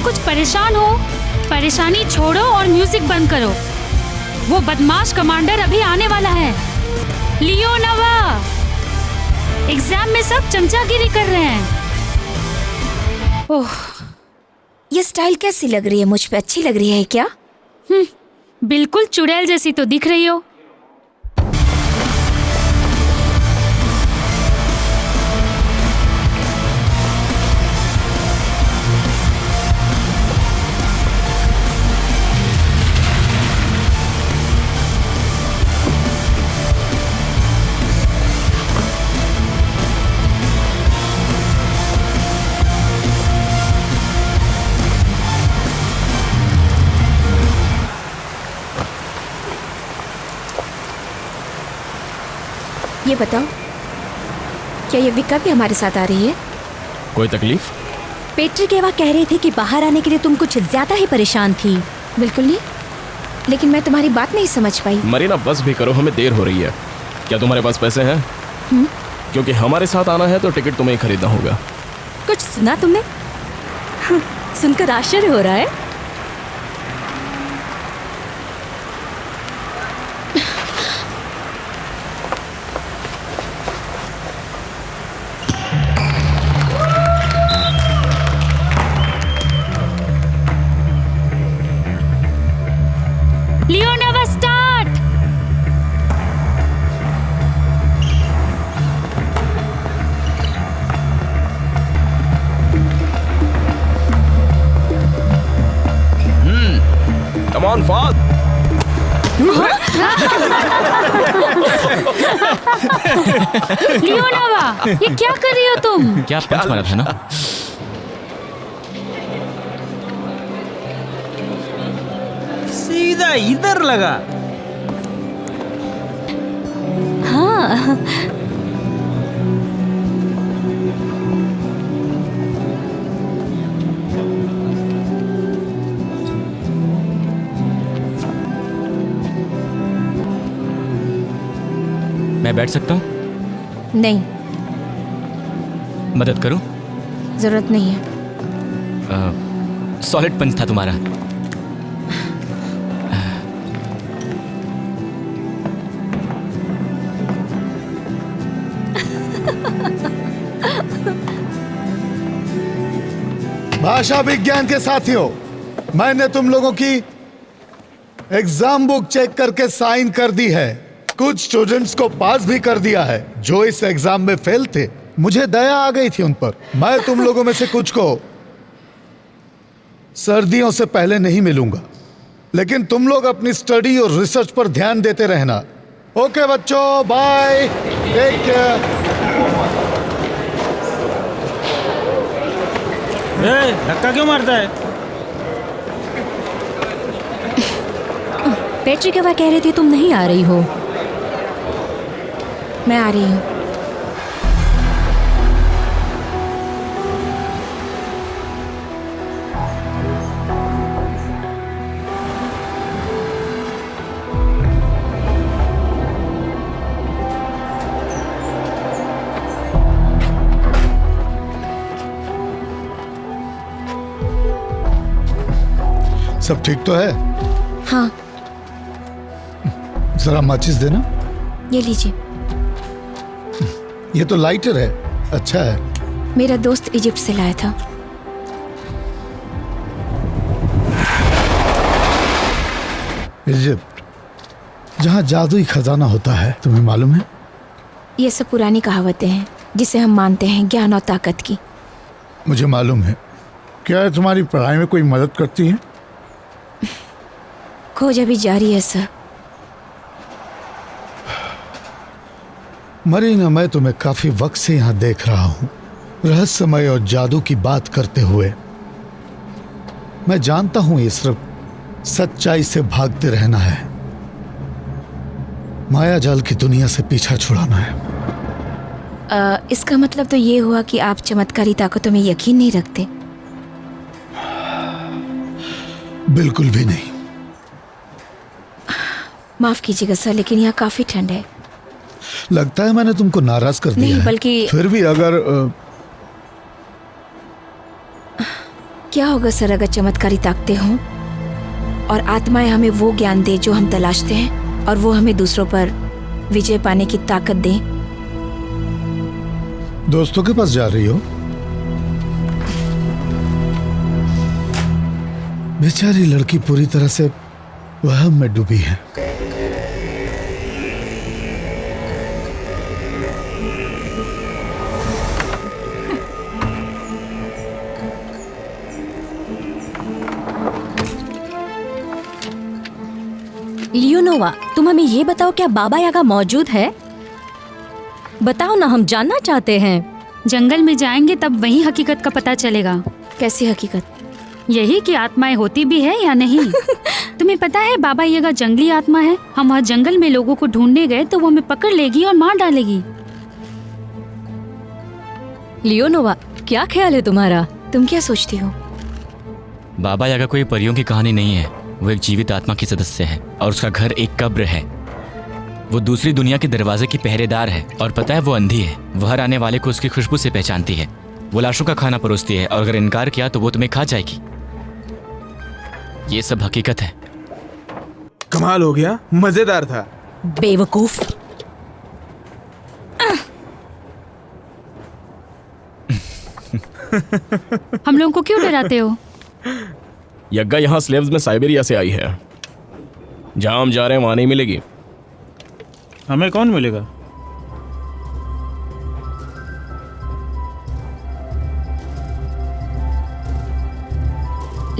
कुछ परेशान हो, परेशानी छोड़ो और म्यूजिक बंद करो। वो बदमाश कमांडर अभी आने वाला है। लियो नवा, एग्जाम में सब चमचागिरी कर रहे हैं। ओह, ये स्टाइल कैसी लग रही है? मुझ पे अच्छी लग रही है क्या? बिल्कुल चुड़ैल जैसी तो दिख रही हो। ये बताओ, क्या ये विका भी हमारे साथ आ रही है? कोई तकलीफ? पेट्रिकेवा कह रही थी कि बाहर आने के लिए तुम कुछ ज्यादा ही परेशान थी। बिल्कुल नहीं, लेकिन मैं तुम्हारी बात नहीं समझ पाई। मरीना, बस भी करो, हमें देर हो रही है। क्या तुम्हारे पास पैसे हैं? क्योंकि हमारे साथ आना है तो टिकट तुम्हें ही खरीदना होगा। कुछ सुना तुमने? सुनकर आश्चर्य हो रहा है। लियो नवा स्टार्ट। Come on fast. लियो नवा, ये क्या कर रही हो तुम? क्या पंच मारा था ना? सीधा इधर लगा। हाँ, मैं बैठ सकता हूँ? नहीं, मदद करूँ? जरूरत नहीं है। सॉलिड पंच था तुम्हारा। भाषा विज्ञान के साथियों, मैंने तुम लोगों की एग्जाम बुक चेक करके साइन कर दी है। कुछ स्टूडेंट्स को पास भी कर दिया है जो इस एग्जाम में फेल थे। मुझे दया आ गई थी उन पर। मैं तुम लोगों में से कुछ को सर्दियों से पहले नहीं मिलूंगा, लेकिन तुम लोग अपनी स्टडी और रिसर्च पर ध्यान देते रहना। ओके बच्चों, बाय, टेक केयर। धक्का क्यों मारता है? पेट्रिकेवा कह रही थी तुम नहीं आ रही हो। मैं आ रही हूँ। सब ठीक तो है? हाँ, जरा माचिस देना। ये लीजिए। ये तो लाइटर है, अच्छा है। मेरा दोस्त इजिप्ट से लाया था। इजिप्ट, जहाँ जादुई खजाना होता है, तुम्हें मालूम है? ये सब पुरानी कहावतें हैं जिसे हम मानते हैं ज्ञान और ताकत की। मुझे मालूम है। क्या ये तुम्हारी पढ़ाई में कोई मदद करती है? खोज अभी जारी है सर। मरीना, मैं तुम्हें काफी वक्त से यहाँ देख रहा हूँ, रहस्यमय और जादू की बात करते हुए। मैं जानता हूँ ये सिर्फ सच्चाई से भागते रहना है, माया जाल की दुनिया से पीछा छुड़ाना है। इसका मतलब तो ये हुआ कि आप चमत्कारी ताकतों में यकीन नहीं रखते? बिल्कुल भी नहीं। माफ कीजिएगा सर, लेकिन यहाँ काफी ठंड है। लगता है मैंने तुमको नाराज कर दिया नहीं, है। बल्कि फिर भी अगर क्या होगा सर अगर चमत्कारी ताकतें हों और आत्माएं हमें वो ज्ञान दे जो हम तलाशते हैं और वो हमें दूसरों पर विजय पाने की ताकत दे। दोस्तों के पास जा रही हो? बेचारी लड़की पूरी तरह से वहम में डूबी है। लियोनोवा, तुम हमें ये बताओ, क्या बाबा यागा मौजूद है? बताओ ना, हम जानना चाहते हैं। जंगल में जाएंगे तब वही हकीकत का पता चलेगा। कैसी हकीकत? यही कि आत्माएं होती भी है या नहीं। तुम्हें पता है बाबा यागा जंगली आत्मा है। हम वहाँ जंगल में लोगों को ढूंढने गए तो वो हमें पकड़ लेगी और मार डालेगी। लियोनोवा, क्या ख्याल है तुम्हारा? तुम क्या सोचती हो? बाबा यागा कोई परियों की कहानी नहीं है। वो एक जीवित आत्मा की सदस्य है और उसका घर एक कब्र है। वो दूसरी दुनिया के दरवाजे की पहरेदार है और पता है वो अंधी है। वो हर आने वाले को उसकी खुशबू से पहचानती है। वो लाशों का खाना परोसती है और अगर इनकार किया तो वो तुम्हें खा जाएगी। ये सब हकीकत है। कमाल हो गया, मजेदार था। बेवकूफ। हम लोगों को क्यों डराते हो? यज्ञा यहाँ स्लेव्स में साइबेरिया से आई है। जहाँ हम जा रहे हैं वहाँ नहीं मिलेगी। हमें कौन मिलेगा?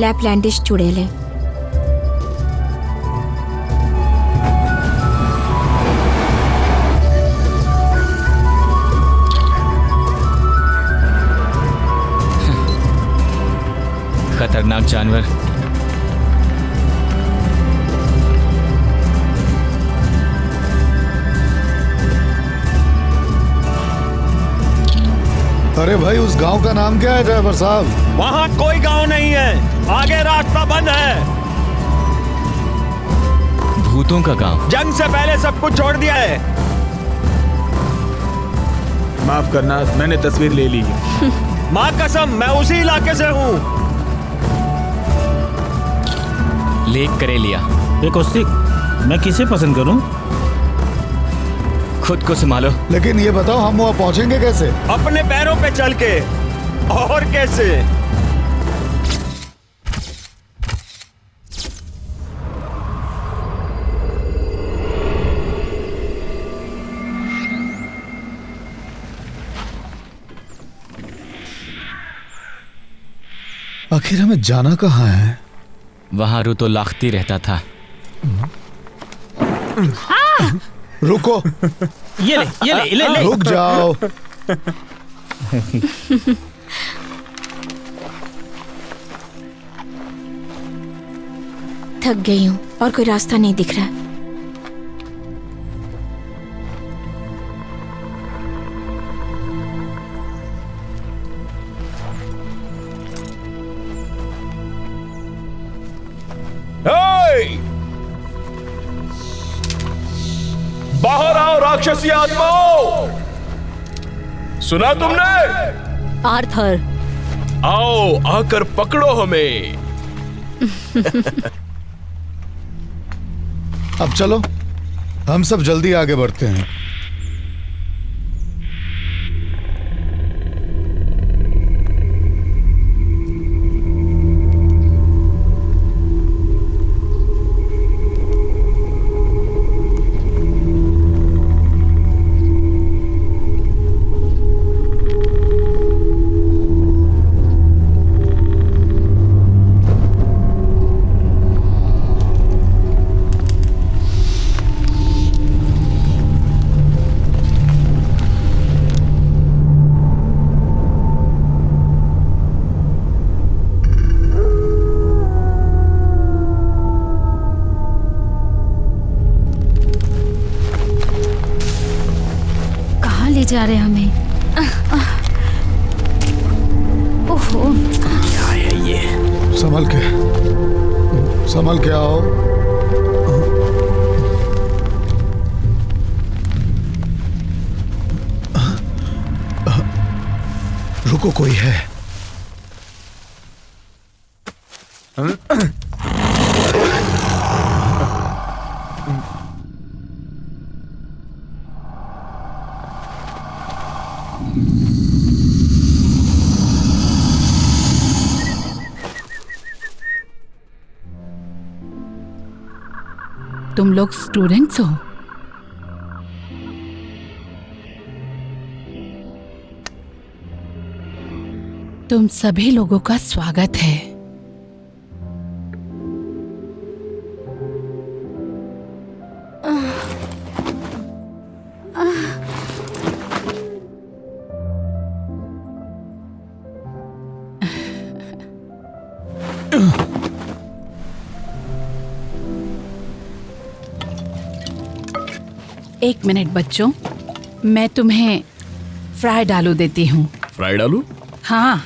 लैपलैंडिश चुड़ैले। खतरनाक जानवर। अरे भाई, उस गांव का नाम क्या है ड्राइवर साहब? वहाँ कोई गांव नहीं है, आगे रास्ता बंद है। भूतों का गांव। जंग से पहले सब कुछ छोड़ दिया है। माफ करना, मैंने तस्वीर ले ली। माँ कसम, मैं उसी इलाके से हूँ। लेक करे लिया। ये कौशिक, मैं किसे पसंद करूं? खुद को संभालो। लेकिन ये बताओ, हम वहाँ पहुँचेंगे कैसे? अपने पैरों पे चल के। और कैसे? आखिर हमें जाना कहाँ है? वहां रू तो लाखती रहता था। रुको, ये ले। रुक जाओ। थक गई हूँ और कोई रास्ता नहीं दिख रहा। बाहर आओ राक्षसी आत्माओं! सुना तुमने? आर्थर, आओ, आकर पकड़ो हमें। अब चलो, हम सब जल्दी आगे बढ़ते हैं। जा रहे हैं हमें। ओहो, क्या है ये? संभल के आओ। रुको, कोई है। तुम लोग स्टूडेंट्स हो? तुम सभी लोगों का स्वागत है। एक मिनट बच्चों, मैं तुम्हें फ्राइड आलू देती हूँ। फ्राइड आलू? हाँ,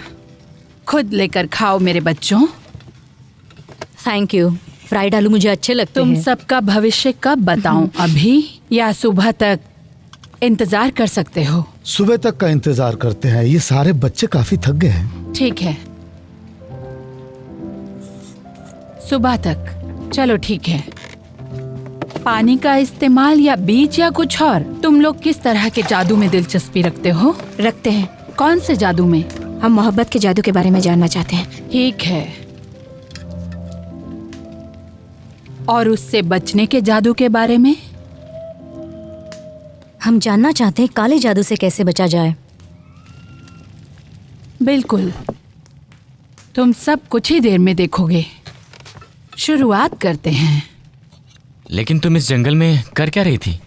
खुद लेकर खाओ मेरे बच्चों। Thank you. फ्राइड आलू मुझे अच्छे लगते तुम हैं। सबका भविष्य कब बताऊं? अभी या सुबह तक इंतजार कर सकते हो? सुबह तक का इंतजार करते हैं। ये सारे बच्चे काफी थक गए हैं। ठीक है, सुबह तक। चलो ठीक है। पानी का इस्तेमाल या बीज या कुछ और? तुम लोग किस तरह के जादू में दिलचस्पी रखते हो? रखते हैं। कौन से जादू में? हम मोहब्बत के जादू के बारे में जानना चाहते हैं। ठीक है। और उससे बचने के जादू के बारे में? हम जानना चाहते हैं काले जादू से कैसे बचा जाए। बिल्कुल, तुम सब कुछ ही देर में देखोगे। शुरुआत करते हैं। लेकिन तुम इस जंगल में कर क्या रही थी?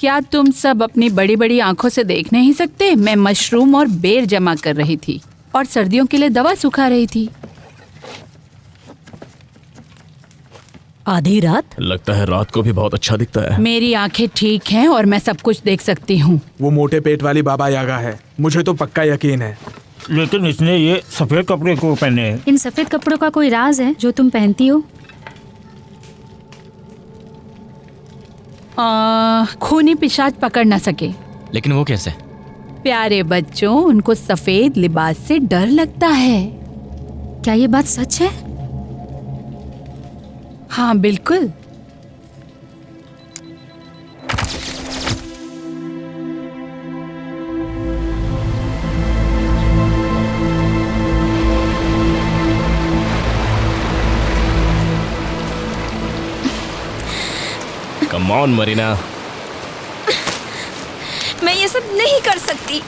क्या तुम सब अपनी बड़ी बड़ी आंखों से देख नहीं सकते? मैं मशरूम और बेर जमा कर रही थी और सर्दियों के लिए दवा सुखा रही थी। आधी रात? लगता है रात को भी बहुत अच्छा दिखता है। मेरी आंखें ठीक हैं और मैं सब कुछ देख सकती हूँ। वो मोटे पेट वाली बाबा यागा है, मुझे तो पक्का यकीन है। लेकिन इसने ये सफेद कपड़े क्यों पहने हैं? इन सफेद कपड़ों का कोई राज है जो तुम पहनती हो? खूनी पिशाच पकड़ न सके। लेकिन वो कैसे? प्यारे बच्चों, उनको सफेद लिबास से डर लगता है। क्या ये बात सच है? हाँ बिल्कुल। Come on Marina. मैं ये सब नहीं कर सकती।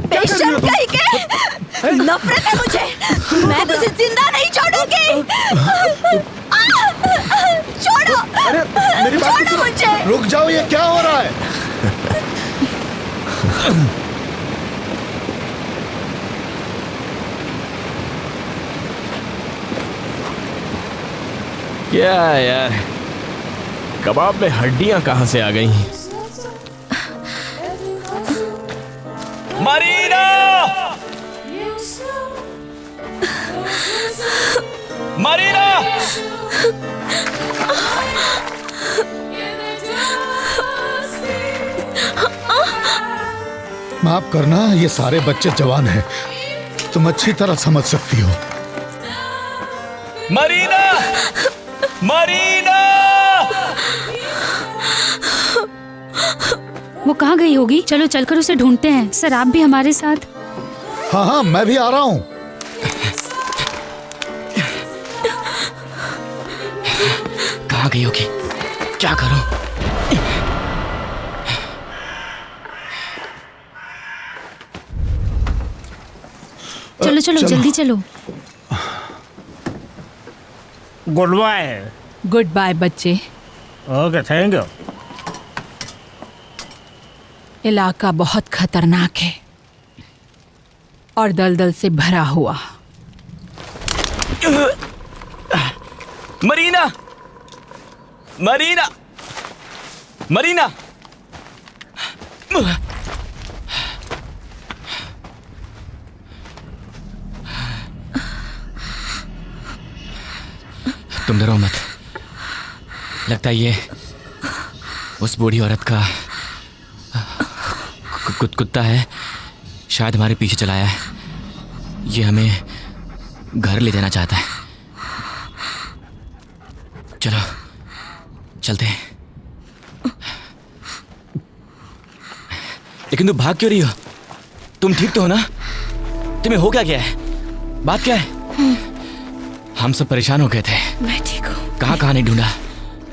बेशर्म कहीं के, नफरत है मुझे। मैं तुझे जिंदा नहीं छोड़ूंगी। छोड़ो। अरे मेरी बात छोड़ो सुनो। मुझे। रुक जाओ, ये क्या हो रहा है? क्या यार, कबाब में हड्डियां कहां से आ गई? मरीना! मरीना! माफ करना, ये सारे बच्चे जवान हैं। तुम अच्छी तरह समझ सकती हो। मरीना! मरीना! वो कहाँ गई होगी? चलो चलकर उसे ढूंढते हैं। सर आप भी हमारे साथ। हाँ हाँ, मैं भी आ रहा हूँ। कहाँ गई होगी? क्या करूं? चलो चलो जल्दी चलो। Goodbye. गुड बाय बच्चे। Okay, thank you. इलाका बहुत खतरनाक है और दलदल से भरा हुआ। मरीना, मरीना, मरीना। तुम डरो मत। लगता है ये उस बूढ़ी औरत का कुत्ता है, शायद हमारे पीछे चलाया है। ये हमें घर ले जाना चाहता है। चलो चलते हैं। लेकिन तुम भाग क्यों रही हो? तुम ठीक तो हो ना? तुम्हें हो क्या गया है? बात क्या है? हम सब परेशान हो गए थे। मैं ठीक हूँ। कहाँ नहीं ढूंढा?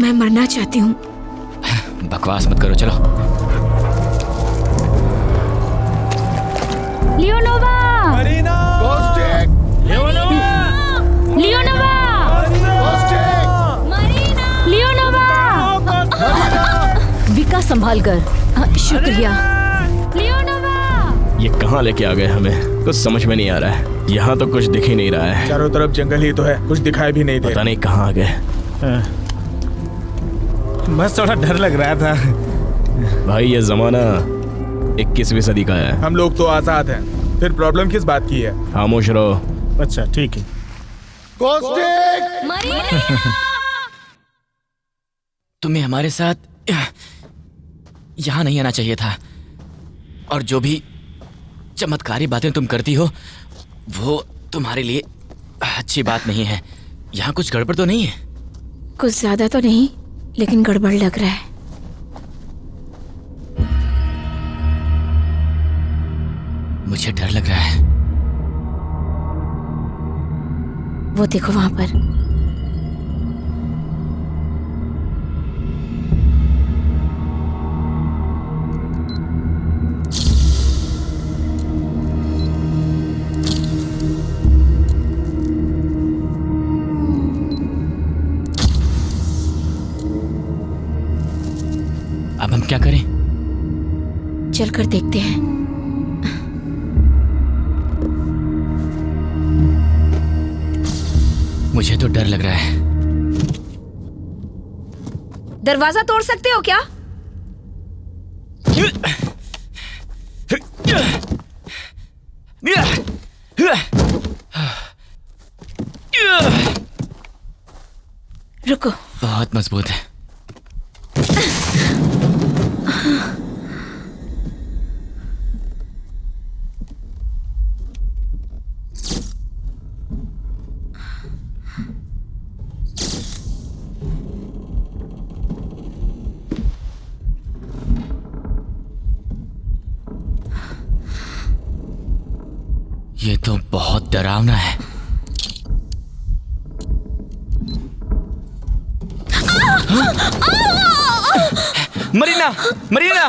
मैं मरना चाहती हूँ। बकवास मत करो, चलो। लियोनोवा, मरीना, लियोनोवा, लियोनोवा। विकास संभाल कर। शुक्रिया। लियोनोवा, ये कहाँ लेके आ गए हमें? कुछ समझ में नहीं आ रहा है। यहाँ तो कुछ दिख ही नहीं रहा है। चारों तरफ जंगल ही तो है, कुछ दिखाई भी नहीं दे। पता नहीं कहाँ आ गए। बस थोड़ा डर लग रहा था। भाई ये जमाना 21वीं सदी का है। हम लोग तो आजाद हैं, फिर प्रॉब्लम किस बात की है? खामोश रहो। अच्छा ठीक है। तुम्हें हमारे साथ यहाँ नहीं आना चाहिए था। और जो भी चमत्कारी बातें तुम करती हो वो तुम्हारे लिए अच्छी बात नहीं है। यहाँ कुछ गड़बड़ तो नहीं है? कुछ ज्यादा तो नहीं, लेकिन गड़बड़ लग रहा है। मुझे डर लग रहा है। वो देखो वहां पर। अब हम क्या करें? चलकर देखते हैं। मुझे तो डर लग रहा है। दरवाजा तोड़ सकते हो क्या? रुको। बहुत मजबूत है। ये तो बहुत डरावना है। मरीना, मरीना,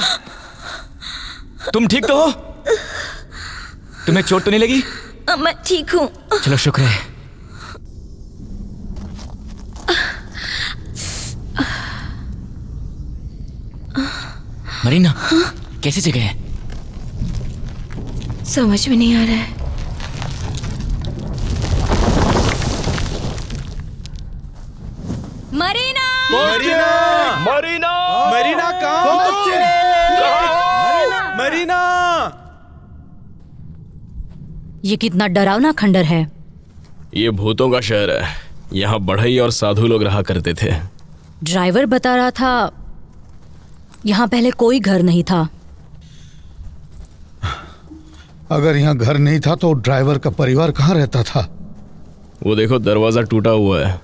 तुम ठीक तो हो? तुम्हें चोट तो नहीं लगी? मैं ठीक हूँ। चलो शुक्र है। मरीना, कैसी जगह है? समझ में नहीं आ रहा है। मरीना, मरीना, मरीना, मरीना कहाँ? मरीना, ये कितना डरावना खंडर है। ये भूतों का शहर है। यहाँ बढ़ई और साधु लोग रहा करते थे। ड्राइवर बता रहा था यहाँ पहले कोई घर नहीं था। अगर यहाँ घर नहीं था तो ड्राइवर का परिवार कहाँ रहता था? वो देखो दरवाजा टूटा हुआ है।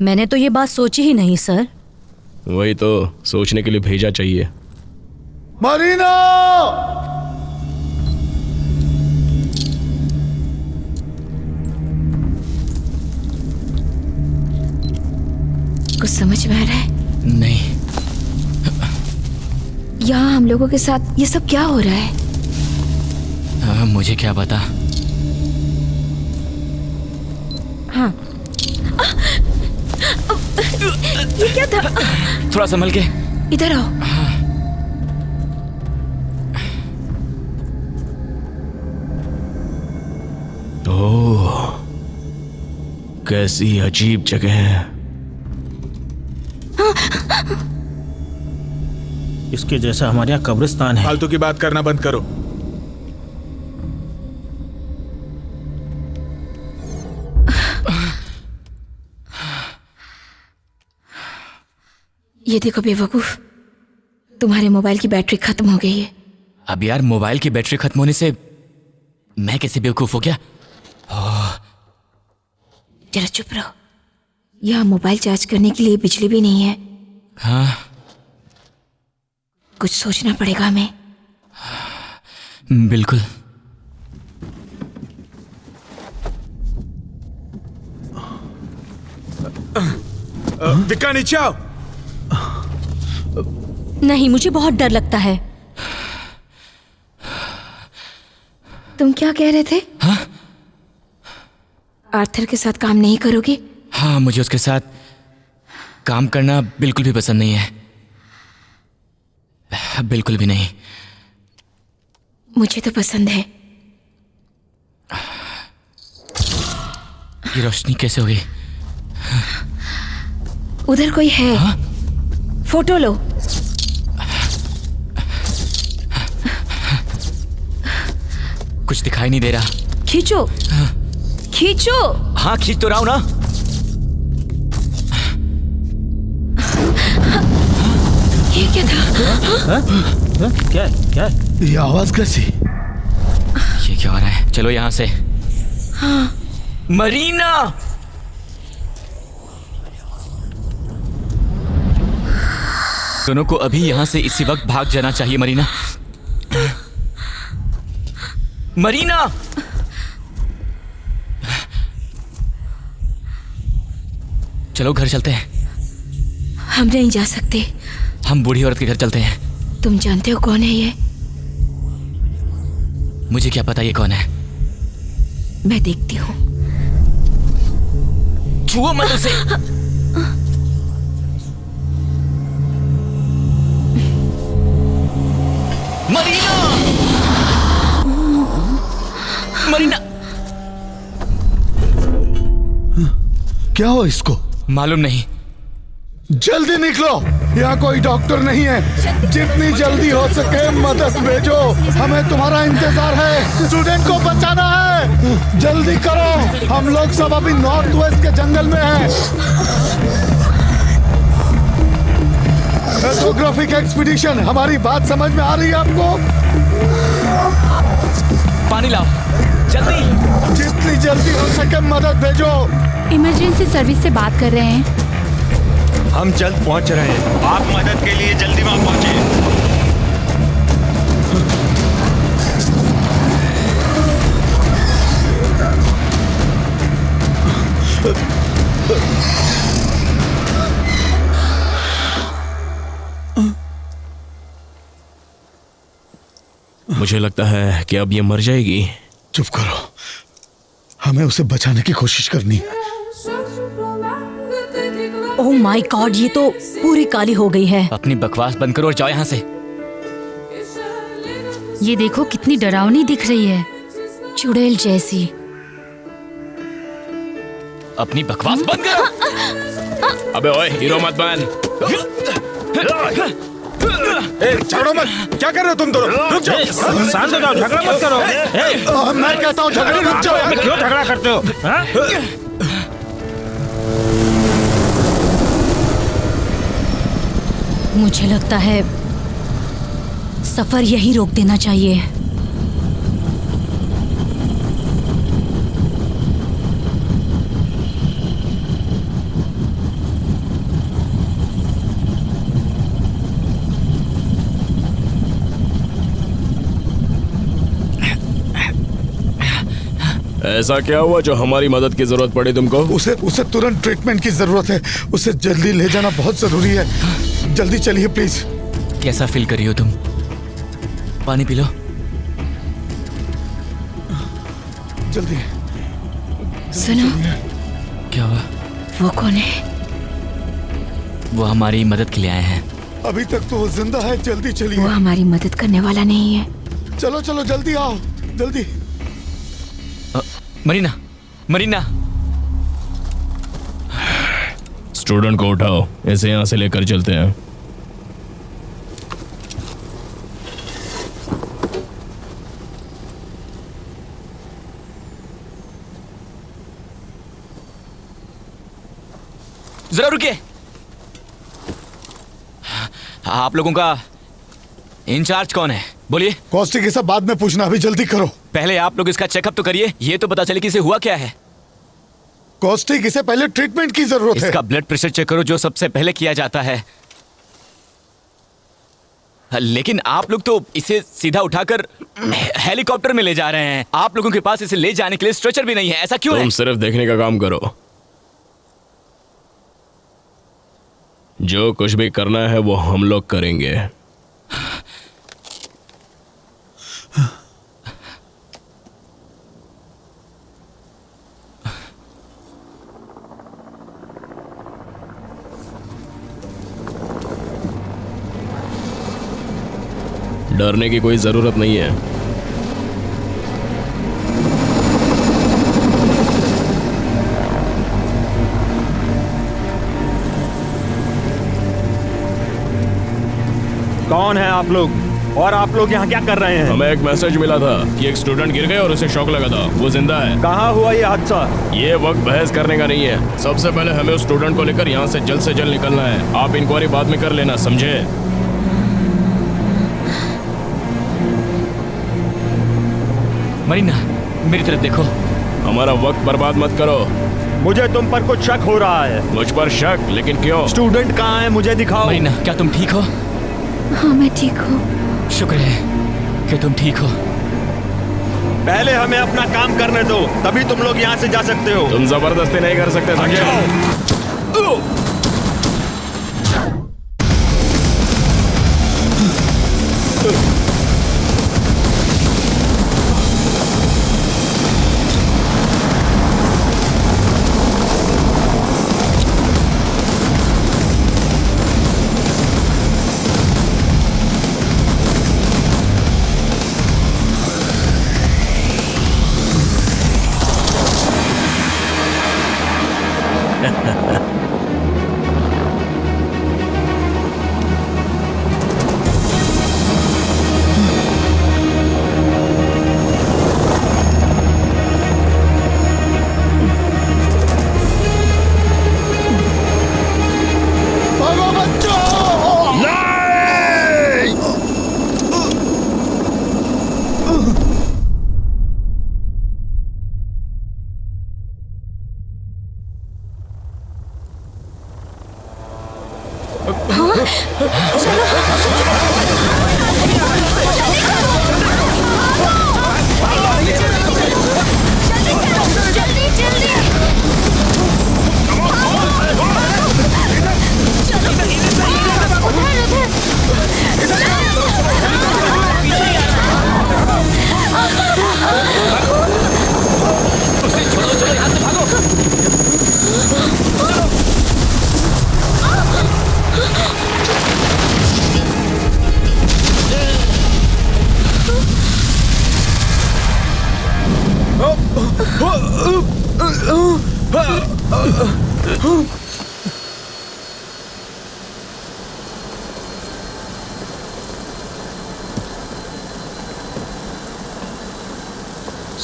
मैंने तो ये बात सोची ही नहीं सर। वही तो सोचने के लिए भेजा चाहिए। मरीना! कुछ समझ में आ रहा है? नहीं। यहाँ हम लोगों के साथ ये सब क्या हो रहा है? मुझे क्या पता। ये क्या था? थोड़ा संभल के। इधर आओ। ओह, कैसी अजीब जगह है। इसके जैसा हमारे यहाँ कब्रिस्तान है। फालतू की बात करना बंद करो। ये देखो बेवकूफ, तुम्हारे मोबाइल की बैटरी खत्म हो गई है। अब यार मोबाइल की बैटरी खत्म होने से मैं कैसे बेवकूफ हो गया? जरा चुप रहो। यहाँ मोबाइल चार्ज करने के लिए बिजली भी नहीं है। हाँ, कुछ सोचना पड़ेगा हमें। बिल्कुल। विक्का नीचे आओ। नहीं, मुझे बहुत डर लगता है। तुम क्या कह रहे थे? हाँ? आर्थर के साथ काम नहीं करोगे? हाँ, मुझे उसके साथ काम करना बिल्कुल भी पसंद नहीं है। बिल्कुल भी नहीं। मुझे तो पसंद है। ये रोशनी कैसे हो गई? उधर कोई है। हाँ? फोटो लो। कुछ दिखाई नहीं दे रहा। खींचो। खींचो। हाँ, खींच तो रहा हूं ना। ये क्या था? क्या क्या? ये आवाज कैसी? ये क्या हो रहा है? चलो यहाँ से। हाँ। मरीना! दोनों को अभी यहाँ से इसी वक्त भाग जाना चाहिए। मरीना, मरीना! चलो घर चलते हैं। हम नहीं जा सकते। हम बूढ़ी औरत के घर चलते हैं। तुम जानते हो कौन है ये? मुझे क्या पता ये कौन है। मैं देखती हूँ। छुओ मत उसे। मरीना! मरीना! क्या हो इसको? मालूम नहीं। जल्दी निकलो, यहाँ कोई डॉक्टर नहीं है। जितनी जल्दी हो सके मदद भेजो, हमें तुम्हारा इंतजार है। स्टूडेंट को बचाना है, जल्दी करो। हम लोग सब अभी नॉर्थ वेस्ट के जंगल में हैं। एथोग्राफिक एक्सपीडिशन, हमारी बात समझ में आ रही है आपको? पानी लाओ जल्दी। जितनी जल्दी हो सके मदद भेजो। इमरजेंसी सर्विस से बात कर रहे हैं। हम जल्द पहुंच रहे हैं। आप मदद के लिए जल्दी वहां पहुंचे। मुझे लगता है कि अब ये मर जाएगी। चुप करो, हमें उसे बचाने की कोशिश करनी है। ओह माय गॉड, ये तो पूरी काली हो गई है। अपनी बकवास बंद करो और जाओ यहाँ से। ये देखो कितनी डरावनी दिख रही है, चुड़ैल जैसी। अपनी बकवास बंद करो। अबे ओए, हीरो मत बन। झगड़ो मत। क्या कर रहे हो तुम दोनों? रुक जाओ। शांत हो जाओ, झगड़ा मत करो। मैं कहता हूँ झगड़े रुक जाओ। क्यों झगड़ा करते हो? हाँ? मुझे लगता है सफर यही रोक देना चाहिए। ऐसा क्या हुआ जो हमारी मदद की जरूरत पड़ी तुमको? उसे तुरंत ट्रीटमेंट की जरूरत है। उसे जल्दी ले जाना बहुत जरूरी है। जल्दी चलिए प्लीज। कैसा फील कर रही हो तुम? पानी पी लो। जल्दी। सुनो, क्या हुआ? वो कौन है? वो हमारी मदद के लिए आए हैं। अभी तक तो वो जिंदा है, जल्दी चलिए। वो हमारी मदद करने वाला नहीं है। चलो चलो जल्दी आओ, जल्दी। मरीना, मरीना। स्टूडेंट को उठाओ, इसे यहाँ से लेकर चलते हैं। जरा रुकिए। आप लोगों का इंचार्ज कौन है? बोलिए। कॉस्टिक ये सब बाद में पूछना, अभी जल्दी करो। पहले आप लोग इसका चेकअप तो करिए, ये तो पता चले कि इसे हुआ क्या है। कॉस्टिक, इसे पहले ट्रीटमेंट की जरूरत है। इसका ब्लड प्रेशर चेक करो, जो सबसे पहले किया जाता है। लेकिन आप लोग तो इसे सीधा उठाकर हेलीकॉप्टर में ले जा रहे हैं। आप लोगों के पास इसे ले जाने के लिए स्ट्रेचर भी नहीं है, ऐसा क्यों है? तुम सिर्फ देखने का काम करो। जो कुछ भी करना है वो हम लोग करेंगे। डरने की कोई जरूरत नहीं है। कौन है आप लोग और आप लोग यहाँ क्या कर रहे हैं? हमें एक मैसेज मिला था कि एक स्टूडेंट गिर गया और उसे शॉक लगा था, वो जिंदा है। कहाँ हुआ ये हादसा? ये वक्त बहस करने का नहीं है। सबसे पहले हमें उस स्टूडेंट को लेकर यहाँ से जल्द निकलना है। आप इंक्वायरी बाद में कर लेना, समझे? मरीना, मेरी तरफ देखो। हमारा वक्त बर्बाद मत करो। मुझे तुम पर कुछ शक हो रहा है। मुझ पर शक? लेकिन क्यों? स्टूडेंट कहाँ है, मुझे दिखाओ। मरीना, क्या तुम ठीक हो? हाँ, मैं ठीक हूँ। शुक्र है कि तुम ठीक हो। पहले हमें अपना काम करने दो, तभी तुम लोग यहाँ से जा सकते हो। तुम जबरदस्ती नहीं कर सकते, समझे?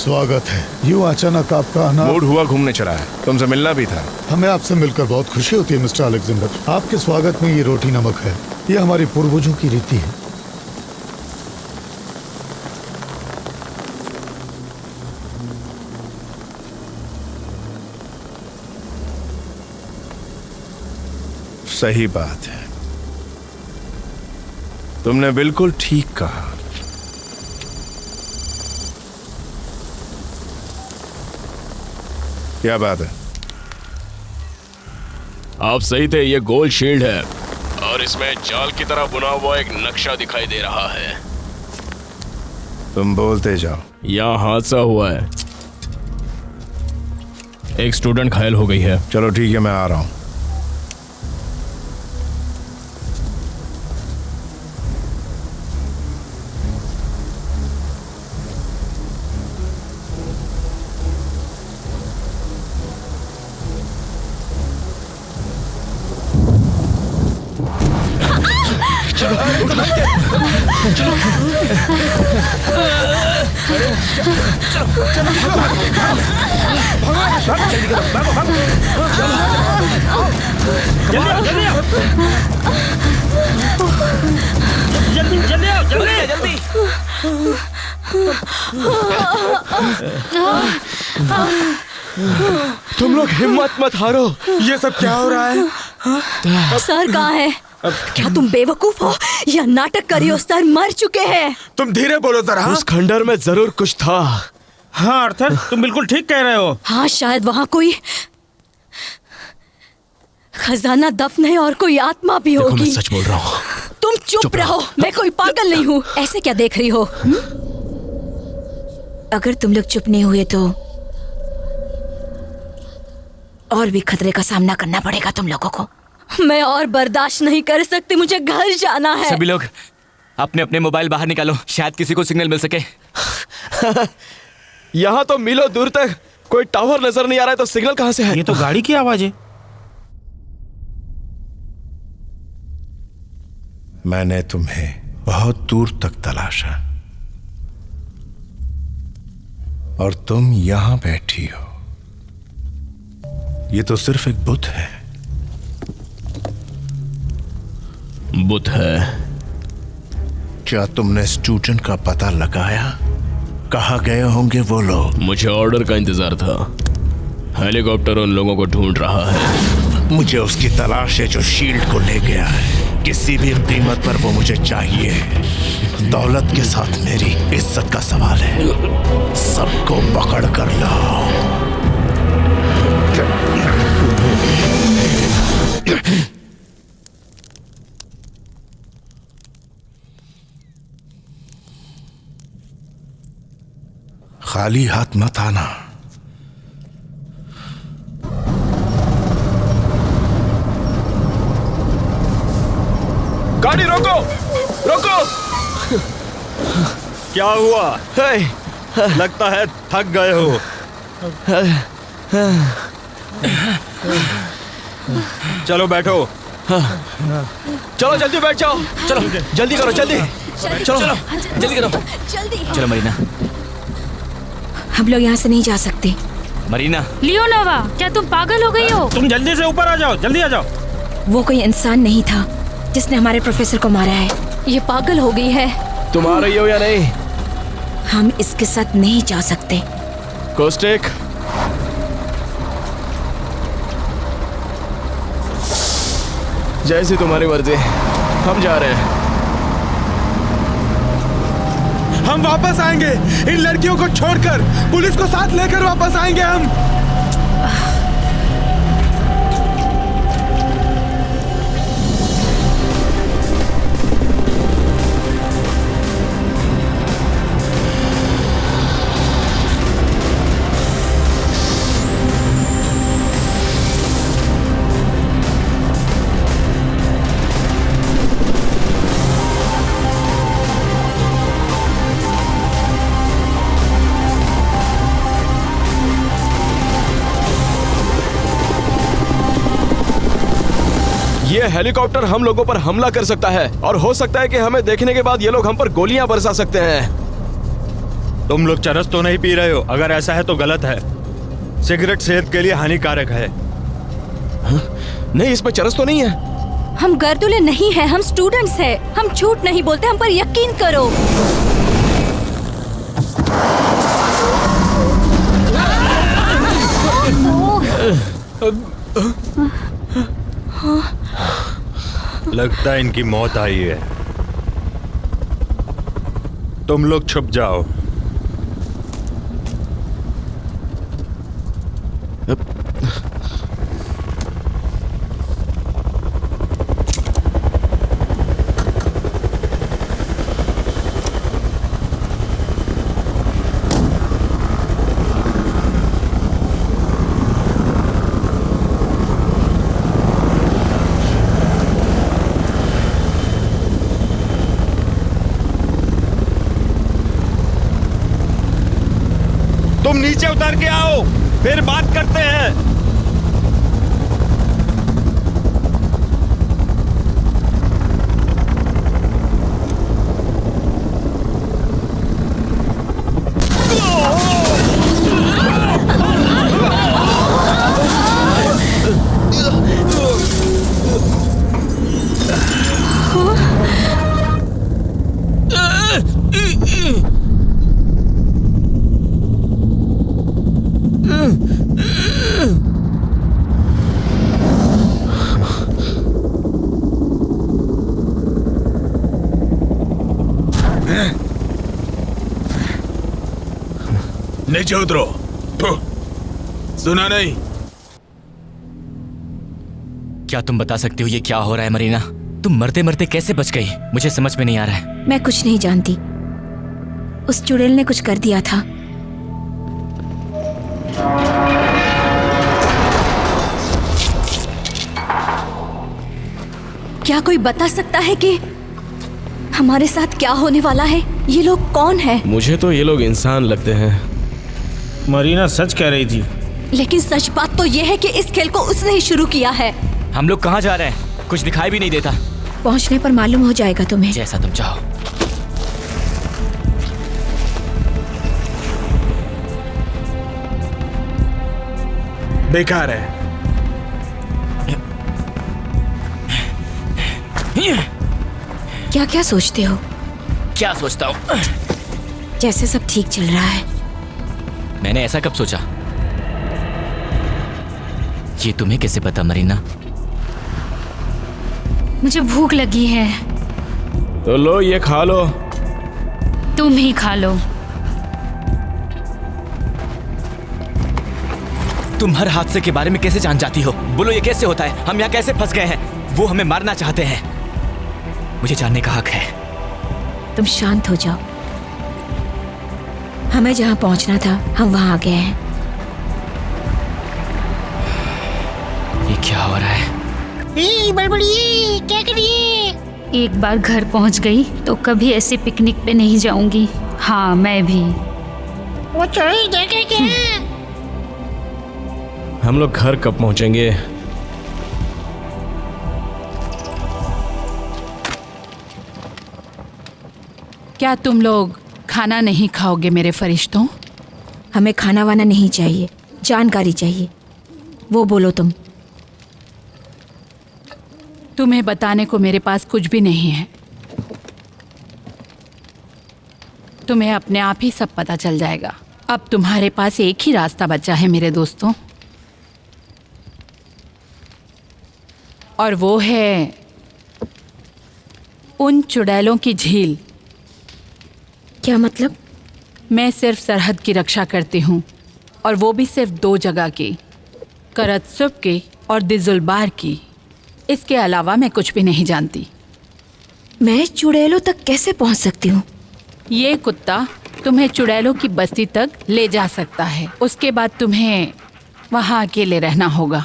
स्वागत है। यूं अचानक आपका आना। मूड हुआ घूमने चला है, तुमसे मिलना भी था। हमें आपसे मिलकर बहुत खुशी होती है मिस्टर अलेक्जेंडर। आपके स्वागत में ये रोटी नमक है, ये हमारी पूर्वजों की रीति है। सही बात है, तुमने बिल्कुल ठीक कहा। क्या बात है? आप सही थे, ये गोल्ड शील्ड है और इसमें जाल की तरह बुना हुआ एक नक्शा दिखाई दे रहा है। तुम बोलते जाओ। यहाँ हादसा हुआ है, एक स्टूडेंट घायल हो गई है। चलो ठीक है, मैं आ रहा हूं। तुम लोग हिम्मत मत हारो। ये सब क्या हो रहा है? सर कहाँ है? क्या तुम बेवकूफ हो या नाटक कर रही हो? सर मर चुके हैं। तुम धीरे बोलो जरा। उस खंडर में जरूर कुछ था। हाँ अर्थर, तुम बिल्कुल ठीक कह रहे हो। हाँ शायद वहाँ कोई खजाना दफन है और कोई आत्मा भी देखो, होगी। मैं सच बोल रहा हूँ। तुम चुप रहो, मैं कोई पागल नहीं हूँ। ऐसे क्या देख रही हो? अगर तुम लोग चुप नहीं हुए तो और भी खतरे का सामना करना पड़ेगा तुम लोगों को। मैं और बर्दाश्त नहीं कर सकती, मुझे घर जाना है। सभी लोग अपने अपने मोबाइल बाहर निकालो, शायद किसी को सिग्नल मिल सके। यहाँ तो मीलों दूर तक कोई टावर नजर नहीं आ रहा है, तो सिग्नल कहाँ से है? ये तो गाड़ी की आवाज है। मैंने तुम्हें बहुत दूर तक तलाशा और तुम यहां बैठी हो। ये तो सिर्फ एक बुत है। बुत है? क्या तुमने स्टूडेंट का पता लगाया? कहाँ गए होंगे वो लोग? मुझे ऑर्डर का इंतजार था। हेलीकॉप्टर उन लोगों को ढूंढ रहा है। मुझे उसकी तलाश है जो शील्ड को ले गया है। किसी भी कीमत पर वो मुझे चाहिए। दौलत के साथ मेरी इज्जत का सवाल है। सबको पकड़ कर लाओ। खाली हाथ मत आना। गाड़ी रोको, रोको। क्या हुआ? लगता है थक गए हो। चलो बैठो। चलो जल्दी बैठ जाओ। चलो जल्दी करो, जल्दी। चलो जल्दी करो। जल्दी। चलो मरीना। हम लोग यहाँ से नहीं जा सकते। मरीना। लियोनोवा, क्या तुम पागल हो गई हो? तुम जल्दी से ऊपर आ जाओ, जल्दी आ जाओ। वो कोई इंसान नहीं था जिसने हमारे प्रोफेसर को मारा है। ये पागल हो गई है। तुम आ रही हो या नहीं? हम इसके साथ नहीं जा सकते। कोस्टेक, जैसी तुम्हारी मर्जी, हम जा रहे हैं। हम वापस आएंगे। इन लड़कियों को छोड़कर पुलिस को साथ लेकर वापस आएंगे हम। ये हेलीकॉप्टर हम लोगों पर हमला कर सकता है और हो सकता है कि हमें देखने के बाद ये लोग हम पर गोलियां बरसा सकते हैं। तुम लोग चरस तो नहीं पी रहे हो? अगर ऐसा है तो गलत है। सिगरेट सेहत के लिए हानिकारक है। नहीं, इसमें चरस तो नहीं है। हम गर्दुले नहीं हैं, हम स्टूडेंट्स हैं। हम झूठ नहीं बोलते, हम पर यकीन करो। लगता है इनकी मौत आई है। तुम लोग छुप जाओ। तुम नीचे उतर के आओ, फिर बात करते हैं। नीचे उतरो। सुना नहीं? क्या तुम बता सकते हो ये क्या हो रहा है मरीना? तुम मरते मरते कैसे बच गई? मुझे समझ में नहीं आ रहा है। मैं कुछ नहीं जानती। उस चुड़ैल ने कुछ कर दिया था। क्या कोई बता सकता है कि हमारे साथ क्या होने वाला है? ये लोग कौन है? मुझे तो ये लोग इंसान लगते हैं। मरीना सच कह रही थी। लेकिन सच बात तो ये है कि इस खेल को उसने ही शुरू किया है। हम लोग कहाँ जा रहे हैं? कुछ दिखाई भी नहीं देता। पहुंचने पर मालूम हो जाएगा तुम्हें। जैसा तुम चाहो। बेकार है। क्या क्या सोचते हो? क्या सोचता हूँ? जैसे सब ठीक चल रहा है। मैंने ऐसा कब सोचा? ये तुम्हें कैसे पता मरीना? मुझे भूख लगी है। तो लो ये खा लो। तुम ही खा लो। तुम हर हादसे के बारे में कैसे जान जाती हो? बोलो ये कैसे होता है? हम यहाँ कैसे फंस गए हैं? वो हमें मारना चाहते हैं। मुझे जानने का हक है। तुम शांत हो जाओ। हमें जहाँ पहुँचना था हम वहाँ आ गए हैं। ये क्या हो रहा है? बड़बड़िए, क्या करिए? एक बार घर पहुंच गई तो कभी ऐसे पिकनिक पे नहीं जाऊंगी। हाँ मैं भी। वो चोरी देखे क्या? हम लोग घर कब पहुंचेंगे? क्या तुम लोग खाना नहीं खाओगे मेरे फरिश्तों? हमें खाना वाना नहीं चाहिए, जानकारी चाहिए। वो बोलो तुम। तुम्हें बताने को मेरे पास कुछ भी नहीं है। तुम्हें अपने आप ही सब पता चल जाएगा। अब तुम्हारे पास एक ही रास्ता बचा है मेरे दोस्तों, और वो है उन चुड़ैलों की झील। क्या मतलब? मैं सिर्फ सरहद की रक्षा करती हूँ, और वो भी सिर्फ 2 जगह की, करतसुब की और दिजुलबार की। इसके अलावा मैं कुछ भी नहीं जानती। मैं चुड़ैलों तक कैसे पहुँच सकती हूँ? ये कुत्ता तुम्हें चुड़ैलों की बस्ती तक ले जा सकता है। उसके बाद तुम्हें वहाँ अकेले रहना होगा।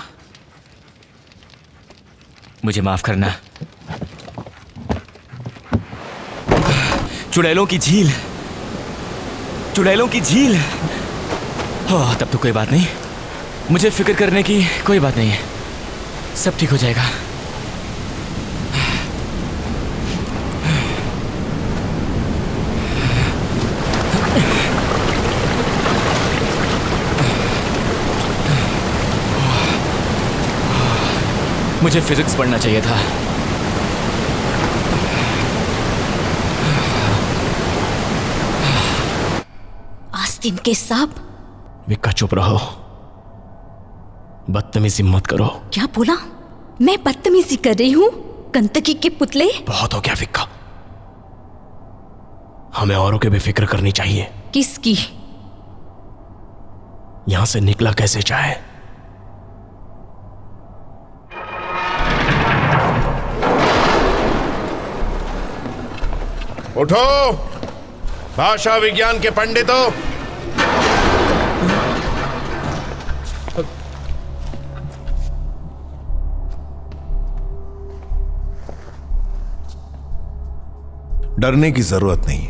मुझे माफ करना। चुड़ैलों की झील, चुड़ैलों की झील। हो तब तो कोई बात नहीं। मुझे फिक्र करने की कोई बात नहीं है। सब ठीक हो जाएगा। मुझे फिजिक्स पढ़ना चाहिए था। आस्तीन के सांप। विक्का चुप रहो, बदतमीजी मत करो। क्या बोला? मैं बदतमीजी कर रही हूँ? गंदगी के पुतले। बहुत हो गया विक्का। हमें औरों की भी फिक्र करनी चाहिए। किसकी? यहां से निकला कैसे जाए? उठो भाषा विज्ञान के पंडितों। डरने की जरूरत नहीं।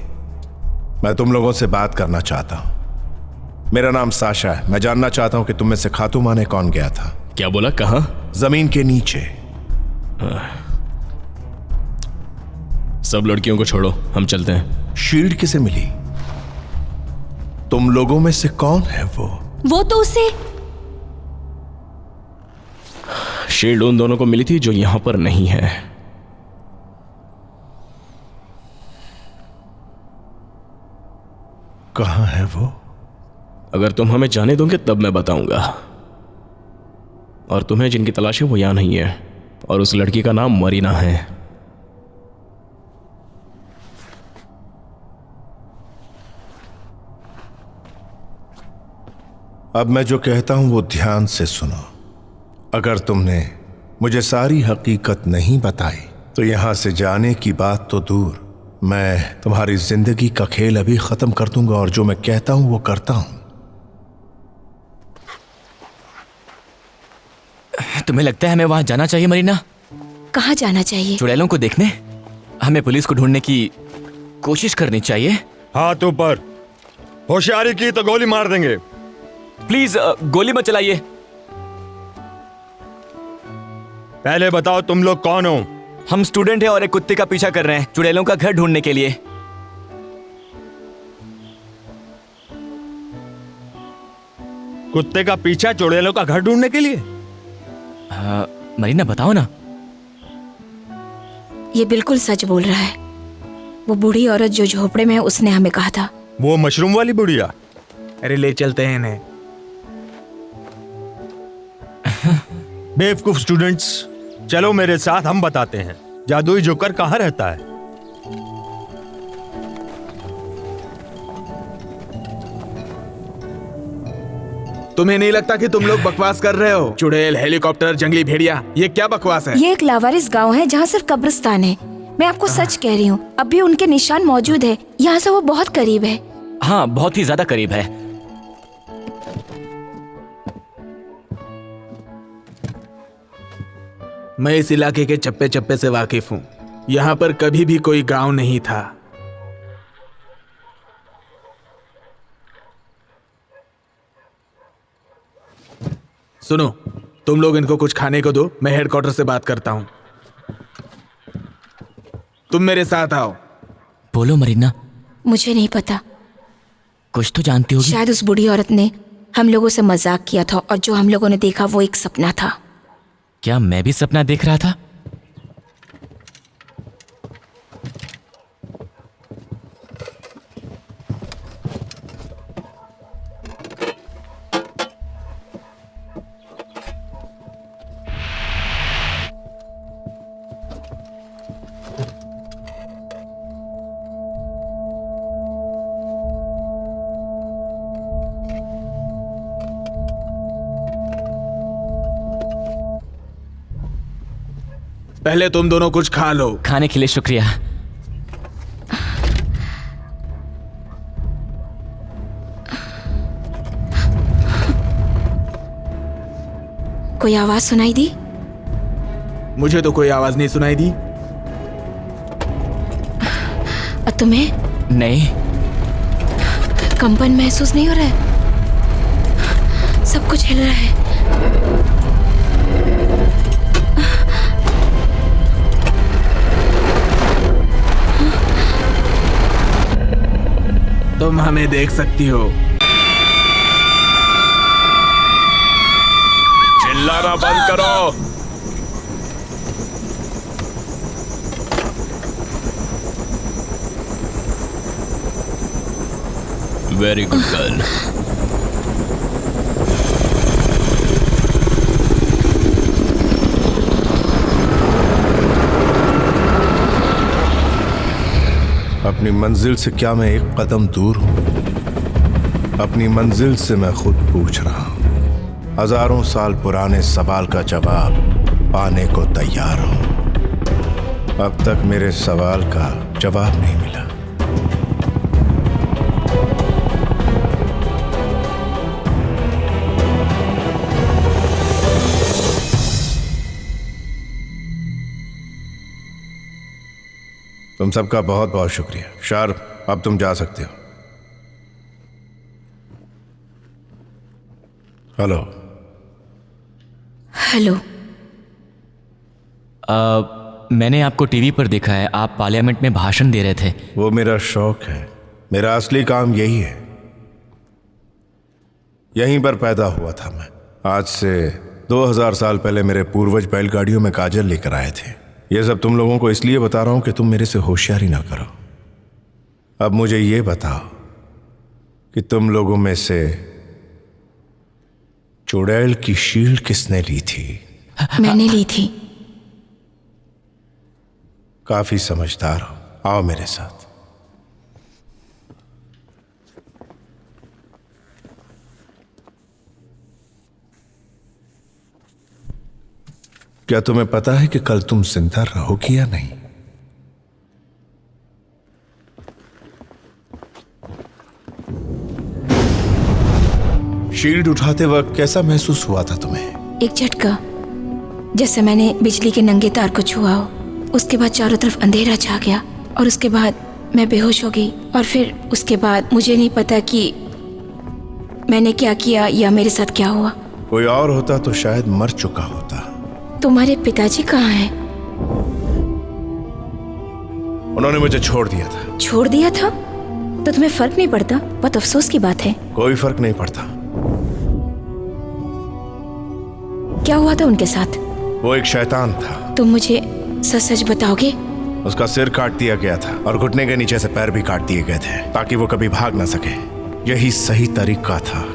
मैं तुम लोगों से बात करना चाहता हूं। मेरा नाम साशा है। मैं जानना चाहता हूं कि तुम में से खातूमा ने कौन गया था। क्या बोला? कहां? जमीन के नीचे। सब लड़कियों को छोड़ो, हम चलते हैं। शील्ड किसे मिली? तुम लोगों में से कौन है वो तो उसे। शील्ड उन दोनों को मिली थी जो यहां पर नहीं है। कहां है वो? अगर तुम हमें जाने दोगे तब मैं बताऊंगा। और तुम्हें जिनकी तलाश है वो यहां नहीं है, और उस लड़की का नाम मरीना है। अब मैं जो कहता हूं वो ध्यान से सुनो। अगर तुमने मुझे सारी हकीकत नहीं बताई तो यहां से जाने की बात तो दूर, मैं तुम्हारी जिंदगी का खेल अभी खत्म कर दूंगा और जो मैं कहता हूं वो करता हूं। तुम्हें लगता है हमें वहां जाना चाहिए मरीना? कहाँ जाना चाहिए? चुड़ैलों को देखने? हमें पुलिस को ढूंढने की कोशिश करनी चाहिए। हाथ ऊपर, होशियारी की तो गोली मार देंगे। प्लीज गोली मत चलाइए। पहले बताओ तुम लोग कौन हो? हम स्टूडेंट हैं और एक कुत्ते का पीछा कर रहे हैं चुड़ैलों का घर ढूंढने के लिए। कुत्ते का पीछा चुड़ैलों का घर ढूंढने के लिए? मरीना बताओ ना। ये बिल्कुल सच बोल रहा है। वो बूढ़ी औरत जो झोपड़े में है उसने हमें कहा था। वो मशरूम वाली बुढ़िया? अरे ले चलते हैं इन्हें। बेवकूफ स्टूडेंट्स, चलो मेरे साथ, हम बताते हैं जादुई जोकर कहाँ रहता है। तुम्हें नहीं लगता कि तुम लोग बकवास कर रहे हो? चुड़ैल, हेलीकॉप्टर, जंगली भेड़िया, ये क्या बकवास है? ये एक लावारिस गांव है जहाँ सिर्फ कब्रिस्तान है। मैं आपको सच कह रही हूँ, अब भी उनके निशान मौजूद है। यहाँ से वो बहुत करीब है। हाँ, बहुत ही ज्यादा करीब है। मैं इस इलाके के चप्पे चप्पे से वाकिफ हूँ। यहाँ पर कभी भी कोई गांव नहीं था। सुनो, तुम लोग इनको कुछ खाने को दो, मैं हेडक्वार्टर से बात करता हूँ। तुम मेरे साथ आओ। बोलो मरीना। मुझे नहीं पता। कुछ तो जानती होगी। शायद उस बूढ़ी औरत ने हम लोगों से मजाक किया था और जो हम लोगों ने देखा वो एक सपना था। क्या मैं भी सपना देख रहा था? पहले तुम दोनों कुछ खा लो। खाने के लिए शुक्रिया। कोई आवाज सुनाई दी? मुझे तो कोई आवाज नहीं सुनाई दी। और तुम्हें? नहीं। कंपन महसूस नहीं हो रहा है? सब कुछ हिल रहा है। तुम हमें देख सकती हो। चिल्लाना बंद करो। Very good girl. अपनी मंजिल से क्या मैं एक कदम दूर हूं? अपनी मंजिल से मैं खुद पूछ रहा हूं। हजारों साल पुराने सवाल का जवाब पाने को तैयार हूं। अब तक मेरे सवाल का जवाब नहीं मिला। तुम सबका बहुत बहुत शुक्रिया। शार्प, अब तुम जा सकते हो। हेलो। हेलो। मैंने आपको टीवी पर देखा है, आप पार्लियामेंट में भाषण दे रहे थे। वो मेरा शौक है। मेरा असली काम यही है। यहीं पर पैदा हुआ था मैं। आज से 2000 साल पहले मेरे पूर्वज बैलगाड़ियों में काजल लेकर आए थे। यह सब तुम लोगों को इसलिए बता रहा हूं कि तुम मेरे से होशियारी ना करो। अब मुझे ये बताओ कि तुम लोगों में से चुड़ैल की शील्ड किसने ली थी? मैंने ली थी। काफी समझदार हो। आओ मेरे साथ। क्या तुम्हें पता है कि कल तुम जिंदा रहोगी या नहीं? शील्ड उठाते वक्त कैसा महसूस हुआ था तुम्हें? एक झटका, जैसे मैंने बिजली के नंगे तार को छुआ हो। उसके बाद चारों तरफ अंधेरा छा गया और उसके बाद मैं बेहोश हो गई। और फिर उसके बाद मुझे नहीं पता कि मैंने क्या किया या मेरे साथ क्या हुआ। कोई और होता तो शायद मर चुका होता। तुम्हारे पिताजी कहाँ हैं? उन्होंने मुझे छोड़ दिया था। छोड़ दिया था? तो तुम्हें फर्क नहीं पड़ता? बहुत अफसोस की बात है। कोई फर्क नहीं पड़ता। क्या हुआ था उनके साथ? वो एक शैतान था। तुम मुझे सच सच बताओगे? उसका सिर काट दिया गया था और घुटने के नीचे से पैर भी काट दिए गए थे ताकि वो कभी भाग ना सके। यही सही तरीका था।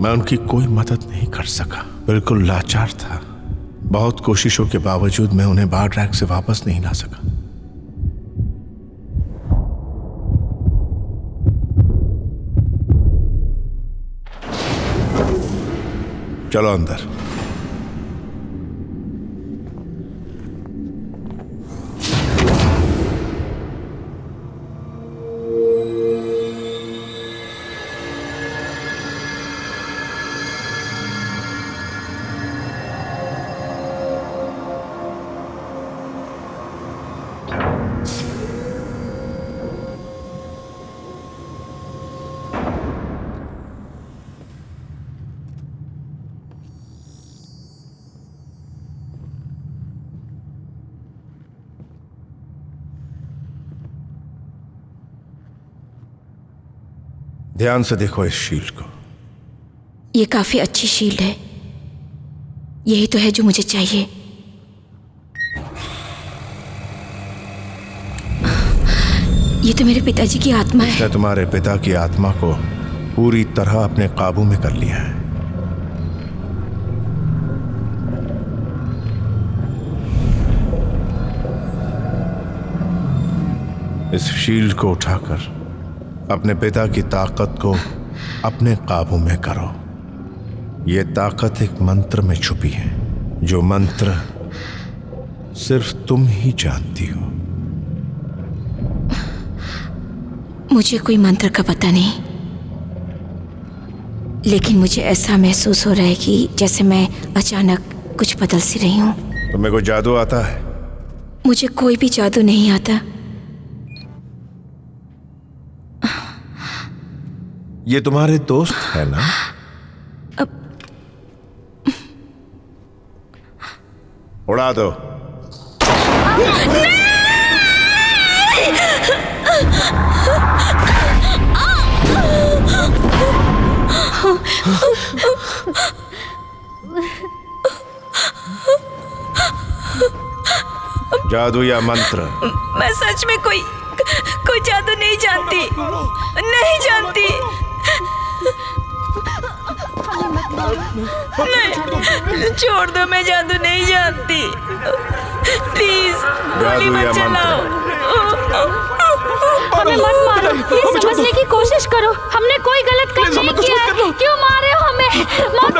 मैं उनकी कोई मदद नहीं कर सका, बिल्कुल लाचार था। बहुत कोशिशों के बावजूद मैं उन्हें बार ट्रैक से वापस नहीं ला सका। चलो अंदर। ध्यान से देखो इस शील्ड को। ये काफी अच्छी शील्ड है। यही तो है जो मुझे चाहिए। ये तो मेरे पिताजी की आत्मा है। इसने तुम्हारे पिता की आत्मा को पूरी तरह अपने काबू में कर लिया है। इस शील्ड को उठाकर अपने पिता की ताकत को अपने काबू में करो। यह ताकत एक मंत्र में छुपी है, जो मंत्र सिर्फ तुम ही जानती हो। मुझे कोई मंत्र का पता नहीं, लेकिन मुझे ऐसा महसूस हो रहा है कि जैसे मैं अचानक कुछ बदल सी रही हूं। तुम्हें कोई जादू आता है? मुझे कोई भी जादू नहीं आता। ये तुम्हारे दोस्त है ना? उड़ा दो। जादू या मंत्र? मैं सच में कोई जादू नहीं जानती, नहीं जानती। नहीं, छोड़ दो, मैं जादू नहीं जानती। प्लीज गोली मत चलाओ। हमें मत मारो, ये समझने की कोशिश करो। हमने कोई गलत काम नहीं किया है। क्यों मारे हो हमें? मत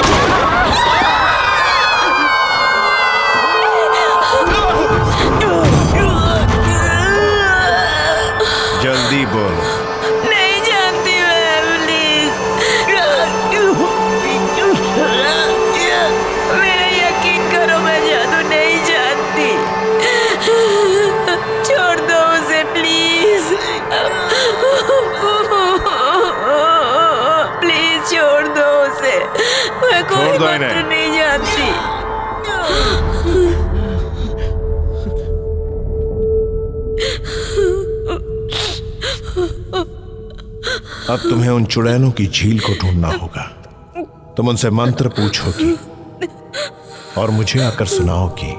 जल्दी बोल। नहीं जानती मैं, प्लीज। मेरा यकीन करो, मैं जादू नहीं जानती। छोड़ दो उसे प्लीज। प्लीज छोड़ दो उसे। मैं कोई मंत्र नहीं जानती। अब तुम्हें उन चुड़ैलों की झील को ढूंढना होगा। तुम उनसे मंत्र पूछोगी और मुझे आकर सुनाओगी।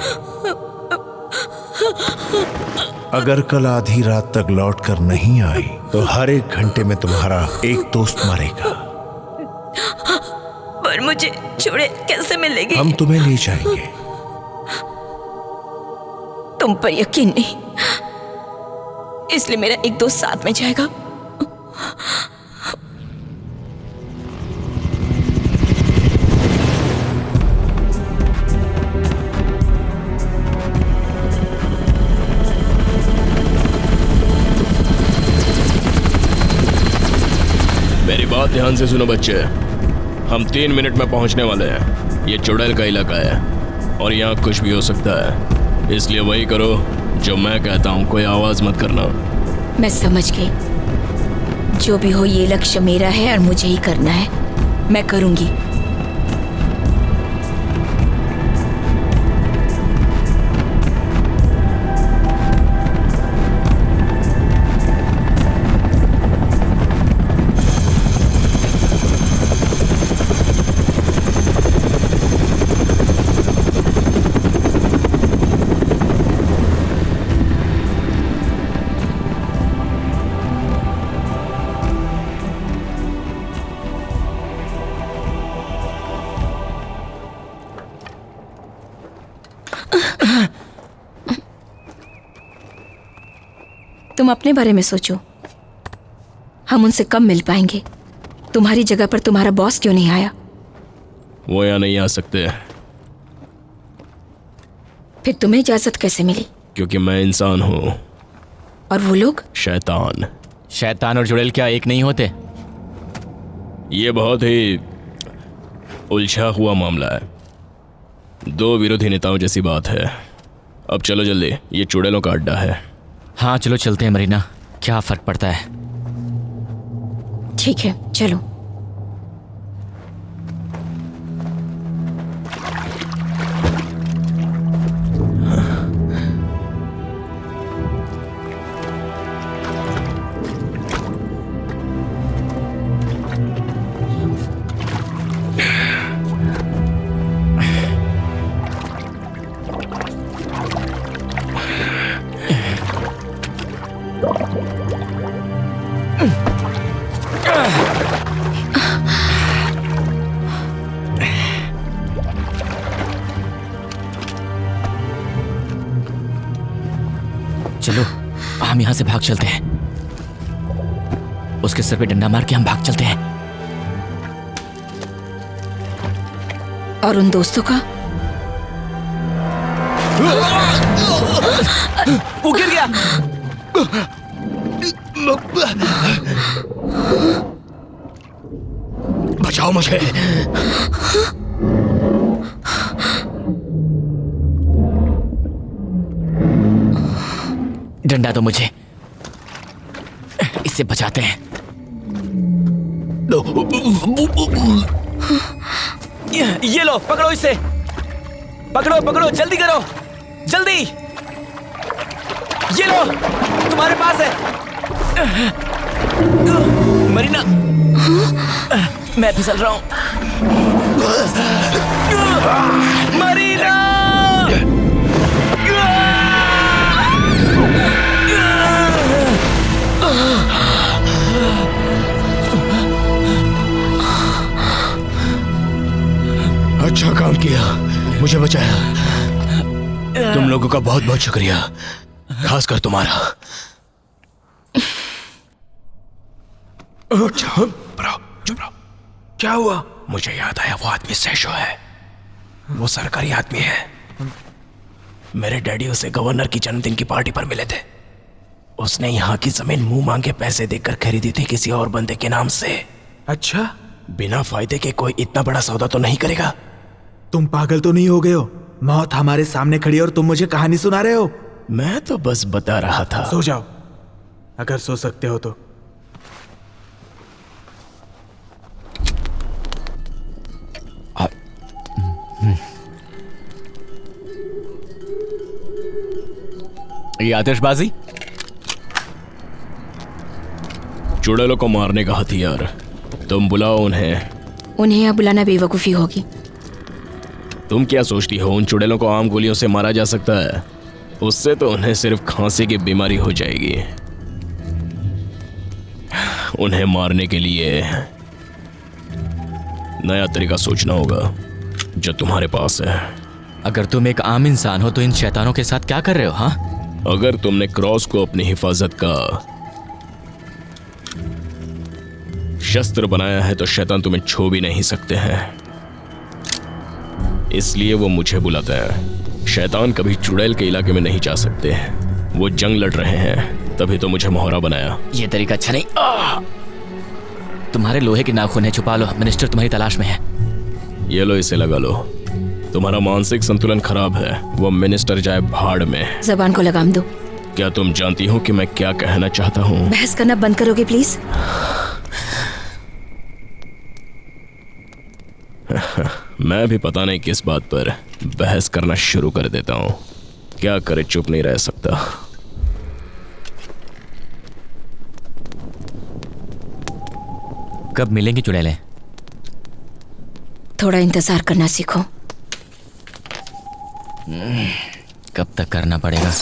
अगर कल आधी रात तक लौटकर नहीं आई तो हर एक घंटे में तुम्हारा एक दोस्त मरेगा। पर मुझे चुड़ैल कैसे मिलेगी? हम तुम्हें ले जाएंगे। तुम पर यकीन नहीं, इसलिए मेरा एक दोस्त साथ में जाएगा। ध्यान से सुनो बच्चे, हम 3 मिनट में पहुंचने वाले हैं। ये चुड़ैल का इलाका है और यहाँ कुछ भी हो सकता है, इसलिए वही करो जो मैं कहता हूँ, कोई आवाज मत करना। मैं समझ गई। जो भी हो, ये लक्ष्य मेरा है और मुझे ही करना है। मैं करूंगी। तुम अपने बारे में सोचो। हम उनसे कब मिल पाएंगे? तुम्हारी जगह पर तुम्हारा बॉस क्यों नहीं आया? वो यहाँ नहीं आ सकते। फिर तुम्हें इजाजत कैसे मिली? क्योंकि मैं इंसान हूँ। और वो लोग? शैतान। शैतान और चुड़ैल क्या एक नहीं होते? ये बहुत ही उलझा हुआ मामला है। 2 विरोधी नेताओं जैसी बात है। अब चलो जल्दी, ये चुड़ैलों का अड्डा है। हाँ चलो चलते हैं मरीना, क्या फर्क पड़ता है। ठीक है चलो। चलो हम यहाँ से भाग चलते हैं। उसके सर पे डंडा मार के हम भाग चलते हैं। और उन दोस्तों का? वो गिर गया। बचाओ मुझे। डंडा दो मुझे, इससे बचाते हैं। ये लो, पकड़ो इसे। पकड़ो पकड़ो, जल्दी करो, जल्दी। ये लो, तुम्हारे पास है। मरीना, मैं फिसल रहा हूं। मरीना! अच्छा काम किया, मुझे बचाया। तुम लोगों का बहुत बहुत शुक्रिया, खासकर तुम्हारा। चुप रहो। क्या हुआ? मुझे याद आया, वो आदमी सैशो है। वो सरकारी आदमी है। मेरे डैडी उसे गवर्नर की जन्मदिन की पार्टी पर मिले थे। उसने यहाँ की जमीन मुंह मांगे पैसे देकर खरीदी थी किसी और बंदे के नाम से। अच्छा, बिना फायदे के कोई इतना बड़ा सौदा तो नहीं करेगा। तुम पागल तो नहीं हो गए हो? मौत हमारे सामने खड़ी और तुम मुझे कहानी सुना रहे हो? मैं तो बस बता रहा था। सो जाओ, अगर सो सकते हो तो। ये आतिशबाजी? चुड़ैलों को मारने का हथियार। तुम बुलाओ उन्हें। उन्हें यहाँ बुलाना बेवकूफ़ी होगी। तुम क्या सोचती हो उन चुड़ैलों को आम गोलियों से मारा जा सकता है? उससे तो उन्हें सिर्फ खांसी की बीमारी हो जाएगी। उन्हें मारने के लिए नया तरीका सोचना होगा जो तुम्हारे पास है। अगर तुम एक आम इंसान हो तो इन शैतानों के साथ क्या कर रहे हो? हाँ, अगर तुमने क्रॉस को अपनी हिफाजत का शस्त्र बनाया है तो शैतान तुम्हें छू भी नहीं सकते हैं। इसलिए वो मुझे बुलाता है। शैतान कभी चुड़ैल के इलाके में नहीं जा सकते। वो जंग लड़ रहे हैं, तभी तो मुझे मोहरा बनाया। ये तरीका अच्छा नहीं। तुम्हारे लोहे के नाखून है, छुपा लो, मिनिस्टर तुम्हारी तलाश में है। ये लो, इसे लगा लो। तुम्हारा मानसिक संतुलन खराब है, वो मिनिस्टर जाए भाड़ में। जबान को लगाम दो। क्या तुम जानती हो कि मैं क्या कहना चाहता हूँ? बहस करना बंद करोगे प्लीज? मैं भी पता नहीं किस बात पर बहस करना शुरू कर देता हूँ। क्या करे, चुप नहीं रह सकता। कब मिलेंगे चुड़ैलें? थोड़ा इंतजार करना सीखो। कब तक करना पड़ेगा?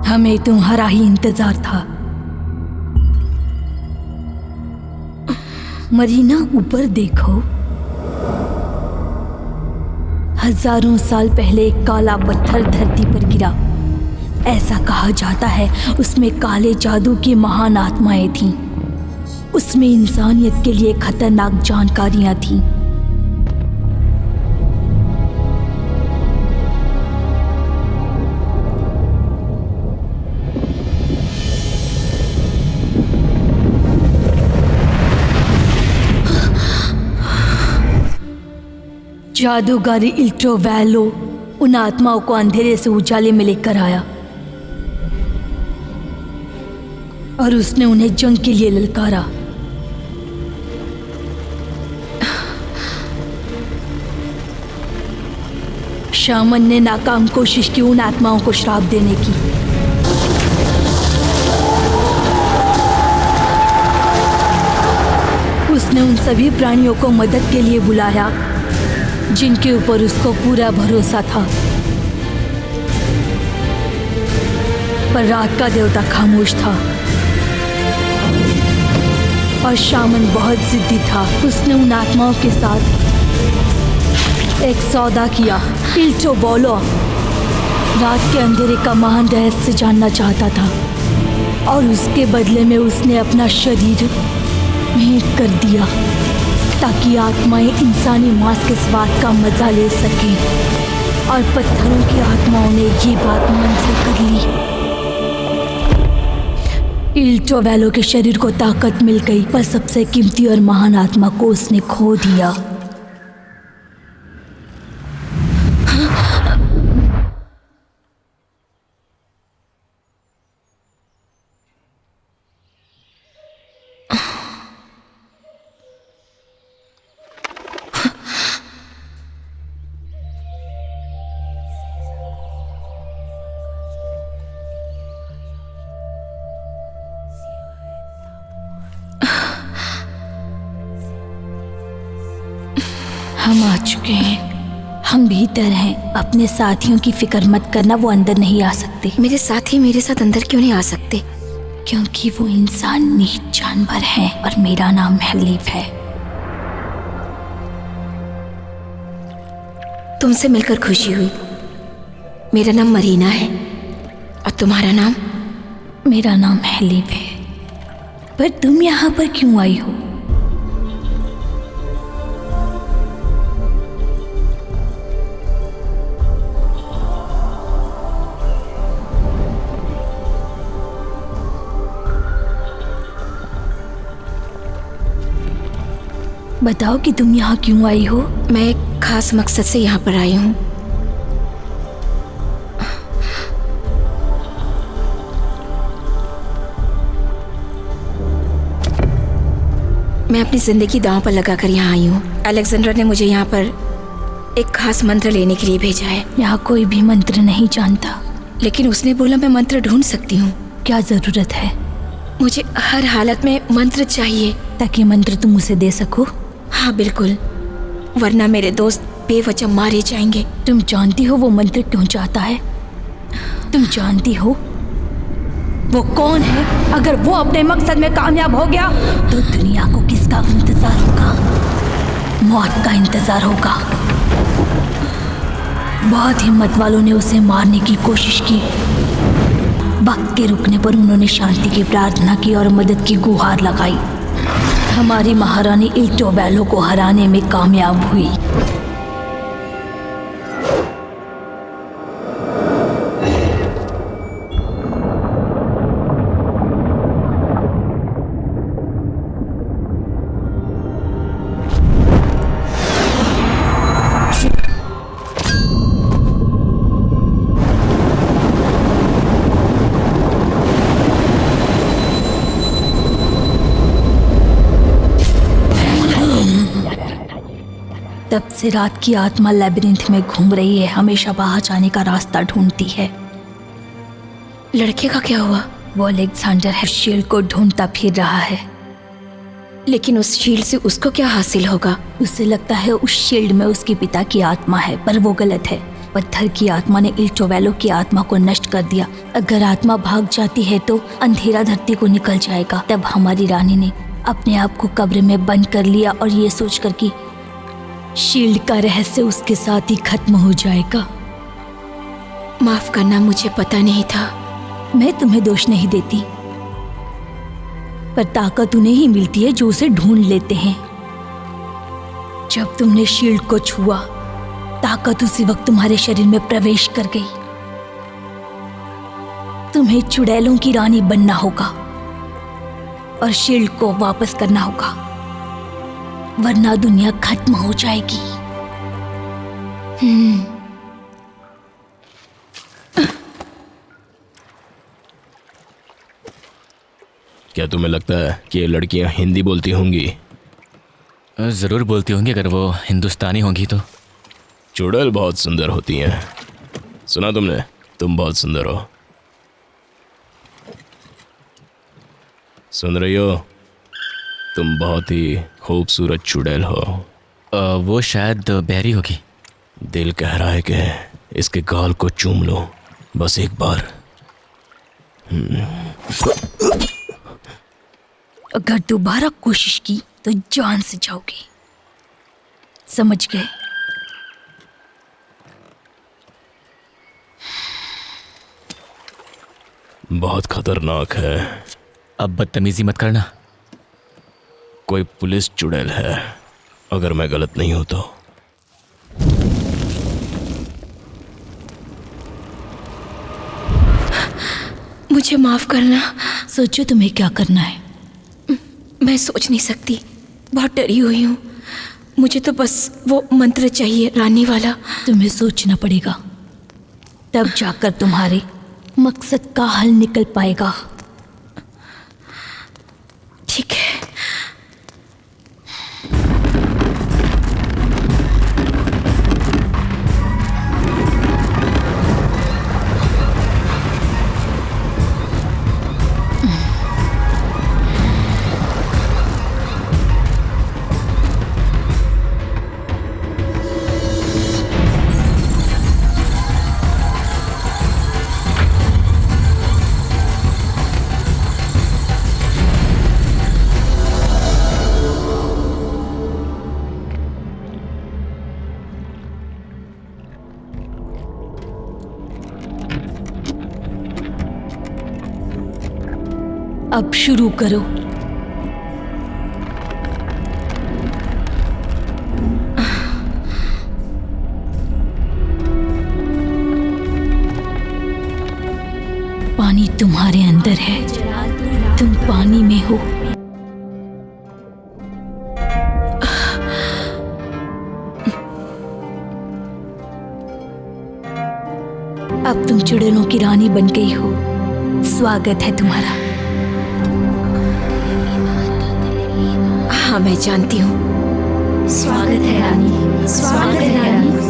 हमें तुम्हारा ही इंतजार था। मरीना, ऊपर देखो। हजारों साल पहले एक काला पत्थर धरती पर गिरा। ऐसा कहा जाता है उसमें काले जादू की महान आत्माएं थीं। उसमें इंसानियत के लिए खतरनाक जानकारियां थीं। जादूगर इल्ट्रोवैलो उन आत्माओं को अंधेरे से उजाले में लेकर आया और उसने उन्हें जंग के लिए ललकारा। शामन ने नाकाम कोशिश की उन आत्माओं को श्राप देने की। उसने उन सभी प्राणियों को मदद के लिए बुलाया जिनके ऊपर उसको पूरा भरोसा था, पर रात का देवता खामोश था और शामन बहुत जिद्दी था। उसने उन आत्माओं के साथ एक सौदा किया। इल्ट्रोवैलो रात के अंधेरे का महान रहस्य जानना चाहता था और उसके बदले में उसने अपना शरीर भेंट कर दिया ताकि आत्माएं इंसानी मांस के स्वाद का मजा ले सकें। और पत्थरों की आत्माओं ने ये बात मंजूर कर ली। इल्ट्रोवैलो के शरीर को ताकत मिल गई, पर सबसे कीमती और महान आत्मा को उसने खो दिया। हम आ चुके हैं। हम भीतर हैं। अपने साथियों की फिक्र मत करना, वो अंदर नहीं आ सकते। मेरे साथी मेरे साथ अंदर क्यों नहीं आ सकते? क्योंकि वो इंसानी जानवर हैं और मेरा नाम हलीफ है। तुमसे मिलकर खुशी हुई। मेरा नाम मरीना है और तुम्हारा नाम? मेरा नाम हलीफ है। पर तुम यहाँ पर क्यों आई हो? बताओ कि तुम यहाँ क्यों आई हो? मैं एक खास मकसद से यहाँ पर आई हूँ। मैं अपनी जिंदगी दांव पर लगाकर यहाँ आई हूँ। अलेक्जेंडर ने मुझे यहाँ पर एक खास मंत्र लेने के लिए भेजा है। यहाँ कोई भी मंत्र नहीं जानता। लेकिन उसने बोला मैं मंत्र ढूंढ सकती हूँ। क्या जरूरत है? मुझे हर हालत में मंत्र चाहिए। ताकि मंत्र तुम उसे दे सको? हाँ बिल्कुल, वरना मेरे दोस्त बेवजह मारे जाएंगे। तुम जानती हो वो मंत्र क्यों चाहता है? तुम जानती हो वो कौन है? अगर वो अपने मकसद में कामयाब हो गया तो दुनिया को किसका इंतजार होगा? मौत का इंतजार होगा। बहुत हिम्मत वालों ने उसे मारने की कोशिश की। वक्त के रुकने पर उन्होंने शांति की प्रार्थना की और मदद की गुहार लगाई। हमारी महारानी इल्टोबेलो को हराने में कामयाब हुई। तब से रात की आत्मा लैबिरिंथ में घूम रही है, हमेशा बाहर जाने का रास्ता ढूंढती है। लड़के का क्या हुआ? वो अलेक्जेंडर है, शील्ड को ढूंढता फिर रहा है। लेकिन उस शील्ड से उसको क्या हासिल होगा? उसे लगता है उस शील्ड में उसके पिता की आत्मा है, पर वो गलत है। पत्थर की आत्मा ने इल्टोबेलो की आत्मा को नष्ट कर दिया। अगर आत्मा भाग जाती है तो अंधेरा धरती को निकल जाएगा। तब हमारी रानी ने अपने आप को कब्र में बंद कर लिया और ये सोचकर कि शील्ड का रहस्य उसके साथ ही खत्म हो जाएगा। माफ करना, मुझे पता नहीं था। मैं तुम्हें दोष नहीं देती, पर ताकत उन्हें ही मिलती है जो उसे ढूंढ लेते हैं। जब तुमने शील्ड को छुआ, ताकत उसी वक्त तुम्हारे शरीर में प्रवेश कर गई। तुम्हें चुड़ैलों की रानी बनना होगा और शील्ड को वापस करना होगा, वरना दुनिया खत्म हो जाएगी। क्या तुम्हें लगता है कि ये लड़कियां हिंदी बोलती होंगी? ज़रूर बोलती होंगी, अगर वो हिंदुस्तानी होंगी तो। चुड़ैल बहुत सुंदर होती हैं। सुना तुमने? तुम बहुत सुंदर हो। सुन रही हो? तुम बहुत ही खूबसूरत चुड़ैल हो। वो शायद बहरी होगी। दिल कह रहा है कि इसके गाल को चूम लो, बस एक बार। अगर दोबारा कोशिश की तो जान से जाओगी, समझ गए? बहुत खतरनाक है। अब बदतमीजी मत करना। कोई पुलिस चुड़ैल है, अगर मैं गलत नहीं हूं तो। मुझे माफ करना। सोचो तुम्हें क्या करना है। मैं सोच नहीं सकती, बहुत डरी हुई हूँ। मुझे तो बस वो मंत्र चाहिए, रानी वाला। तुम्हें सोचना पड़ेगा, तब जाकर तुम्हारे मकसद का हल निकल पाएगा। ठीक है। अब शुरू करो। पानी तुम्हारे अंदर है, तुम पानी में हो। अब तुम चुड़ैलों की रानी बन गई हो। स्वागत है तुम्हारा। हाँ, मैं जानती हूँ। स्वागत है रानी, स्वागत है रानी।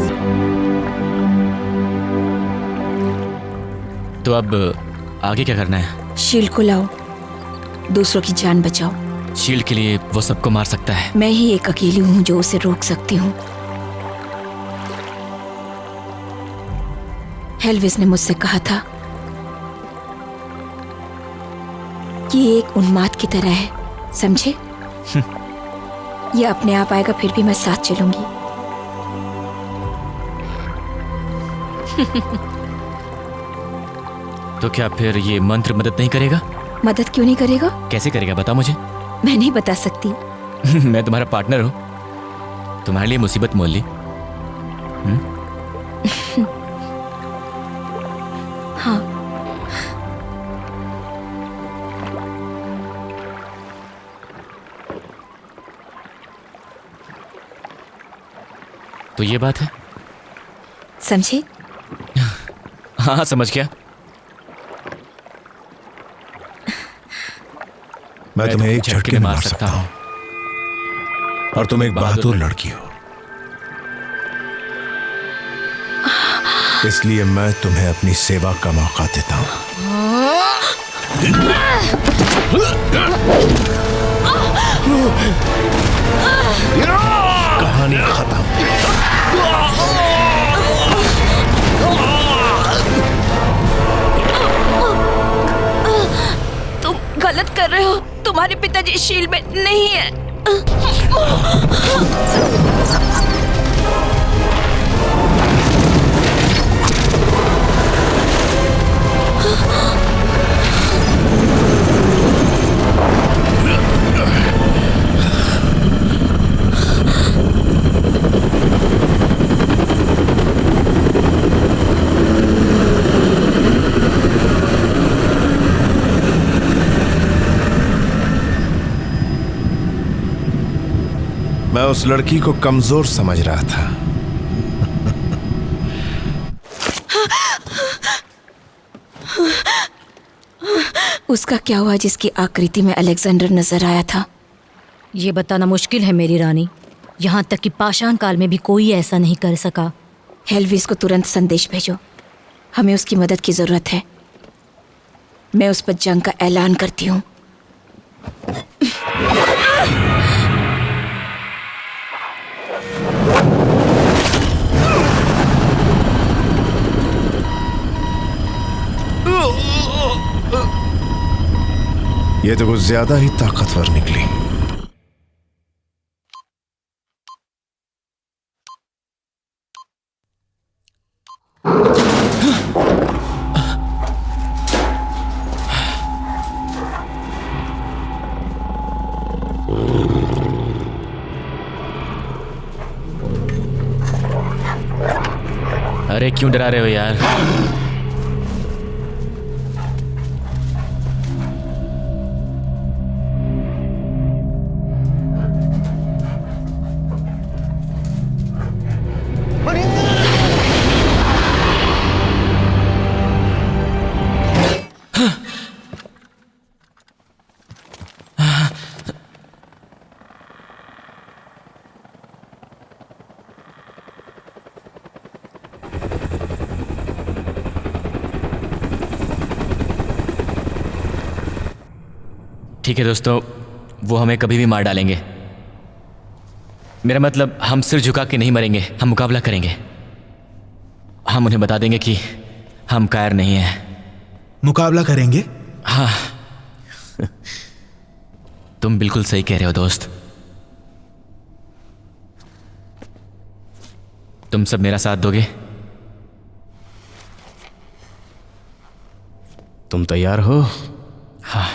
तो अब आगे क्या करना है? शील्ड को लाओ, दूसरों की जान बचाओ। शील्ड के लिए वो सबको मार सकता है। मैं ही एक अकेली हूँ जो उसे रोक सकती हूँ। हेल्विस ने मुझसे कहा था कि ये एक उन्माद की तरह है, समझे? ये अपने आप आएगा, फिर भी मैं साथ चलूंगी। तो क्या फिर ये मंत्र मदद नहीं करेगा? मदद क्यों नहीं करेगा? कैसे करेगा बता मुझे। मैं नहीं बता सकती। मैं तुम्हारा पार्टनर हूँ, तुम्हारे लिए मुसीबत मोल ली। हाँ। तो ये बात है, समझे? हाँ समझ गया। मैं तुम्हें एक झटके में मार सकता हूं, और तुम एक बहादुर लड़की हो, इसलिए मैं तुम्हें अपनी सेवा का मौका देता हूं। कहानी खत्म। तुम गलत कर रहे हो, तुम्हारे पिताजी शील में नहीं है। मैं उस लड़की को कमजोर समझ रहा था। उसका क्या हुआ जिसकी आकृति में अलेक्जेंडर नजर आया था? ये बताना मुश्किल है मेरी रानी। यहाँ तक कि पाषाण काल में भी कोई ऐसा नहीं कर सका। हेल्विस को तुरंत संदेश भेजो, हमें उसकी मदद की जरूरत है। मैं उस पर जंग का ऐलान करती हूँ। ये तो कुछ ज्यादा ही ताकतवर निकली। अरे क्यों डरा रहे हो यार? ठीक है दोस्तों, वो हमें कभी भी मार डालेंगे। मेरा मतलब हम सिर झुका के नहीं मरेंगे, हम मुकाबला करेंगे। हम उन्हें बता देंगे कि हम कायर नहीं हैं। मुकाबला करेंगे? हाँ तुम बिल्कुल सही कह रहे हो दोस्त। तुम सब मेरा साथ दोगे? तुम तैयार हो? हाँ।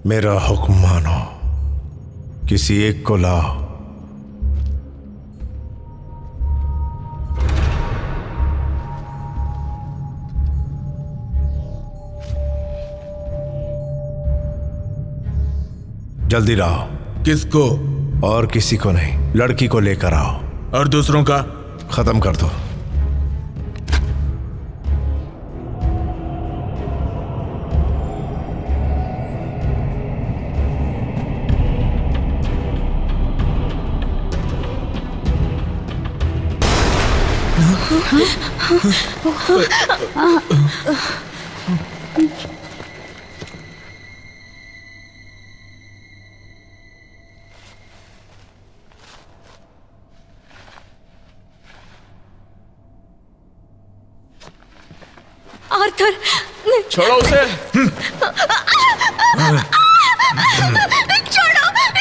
मेरा हुक्म मानो, किसी एक को लाओ। जल्दी लाओ। किसको? और किसी को नहीं, लड़की को लेकर आओ। और दूसरों का? खत्म कर दो। आर्थर, छोड़ो उसे।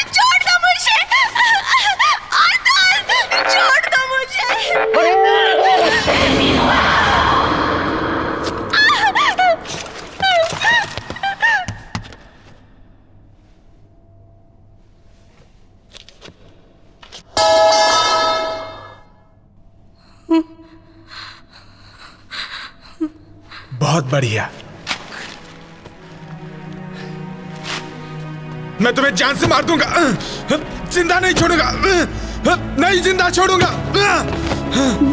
छोड़ दो मुझे। आर्दर, छोड़ दो मुझे। बहुत बढ़िया। मैं तुम्हें जान से मार दूंगा, जिंदा नहीं छोड़ूंगा, नहीं जिंदा छोड़ूंगा।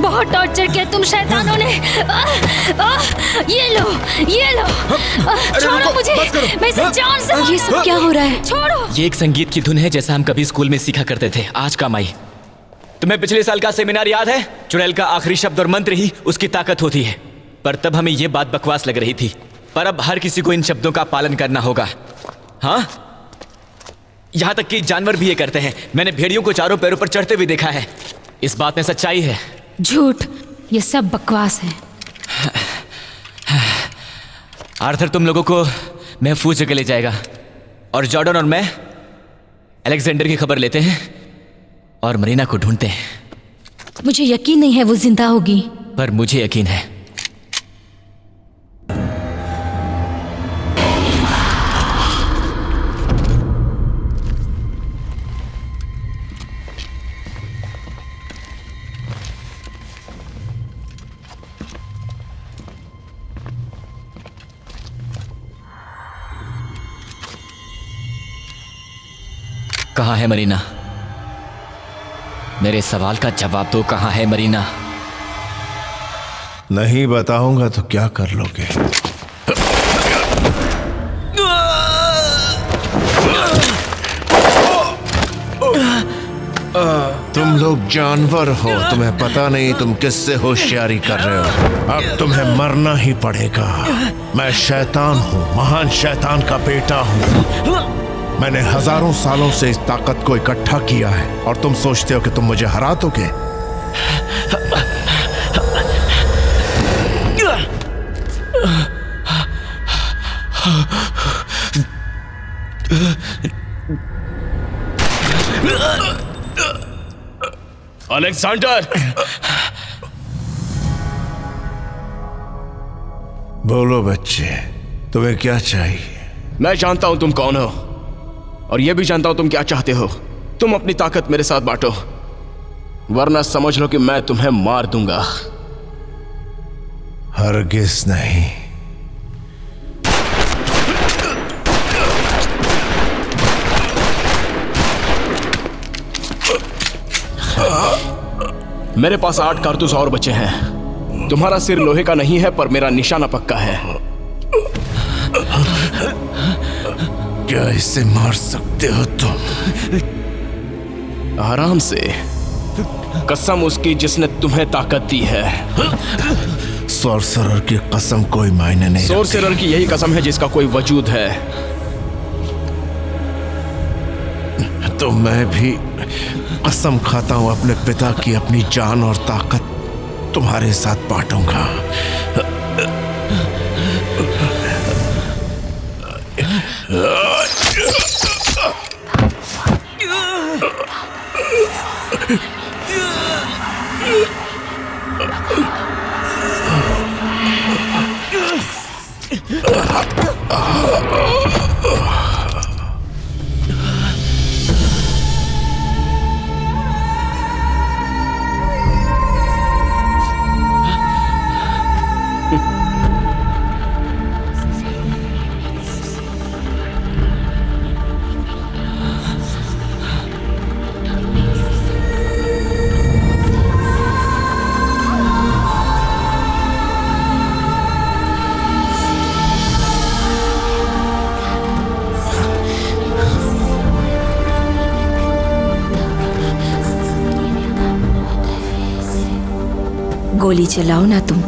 बहुत टॉर्चर किया तुम शैतानों ने। ये लो, ये लो। छोड़ो मुझे, मैं इसे जान से ये सब क्या हो रहा है? छोड़ो। ये एक संगीत की धुन है जैसा हम कभी स्कूल में सीखा करते थे। आज का माई, तुम्हें पिछले साल का सेमिनार याद है? चुड़ैल का आखिरी शब्द और मंत्र ही उसकी ताकत होती है। पर तब हमें ये बात बकवास लग रही थी, पर अब हर किसी को इन शब्दों का पालन करना होगा। हाँ, यहाँ तक कि जानवर भी ये करते हैं। मैंने भेड़ियों को चारों पैरों पर चढ़ते हुए देखा है। इस बात में सच्चाई है। झूठ, ये सब बकवास है। आर्थर तुम लोगों को महफूज जगह ले जाएगा और जॉर्डन और मैं अलेक्जेंडर की खबर लेते हैं और मरीना को ढूंढते हैं। मुझे यकीन नहीं है वो जिंदा होगी। पर मुझे यकीन है। कहाँ है मरीना? मेरे सवाल का जवाब दो, कहाँ है मरीना? नहीं बताऊंगा तो क्या कर लोगे? तुम लोग जानवर हो, तुम्हें पता नहीं तुम किससे होशियारी कर रहे हो। अब तुम्हें मरना ही पड़ेगा। मैं शैतान हूँ, महान शैतान का बेटा हूँ। मैंने हजारों सालों से इस ताकत को इकट्ठा किया है और तुम सोचते हो कि तुम मुझे हरा दोगे? अलेक्जेंडर! बोलो बच्चे, तुम्हें क्या चाहिए? मैं जानता हूं तुम कौन हो और यह भी जानता हूं तुम क्या चाहते हो। तुम अपनी ताकत मेरे साथ बांटो, वरना समझ लो कि मैं तुम्हें मार दूंगा। हरगिज नहीं। मेरे पास 8 कारतूस और बचे हैं। तुम्हारा सिर लोहे का नहीं है, पर मेरा निशाना पक्का है। क्या इसे मार सकते हो तुम? आराम से, कसम उसकी जिसने तुम्हें ताकत दी है। सॉर्सरर की कसम कोई मायने नहीं। सॉर्सरर की यही कसम है जिसका कोई वजूद है। तो मैं भी कसम खाता हूं अपने पिता की, अपनी जान और ताकत तुम्हारे साथ बांटूंगा। गोली चलाओ ना तुम।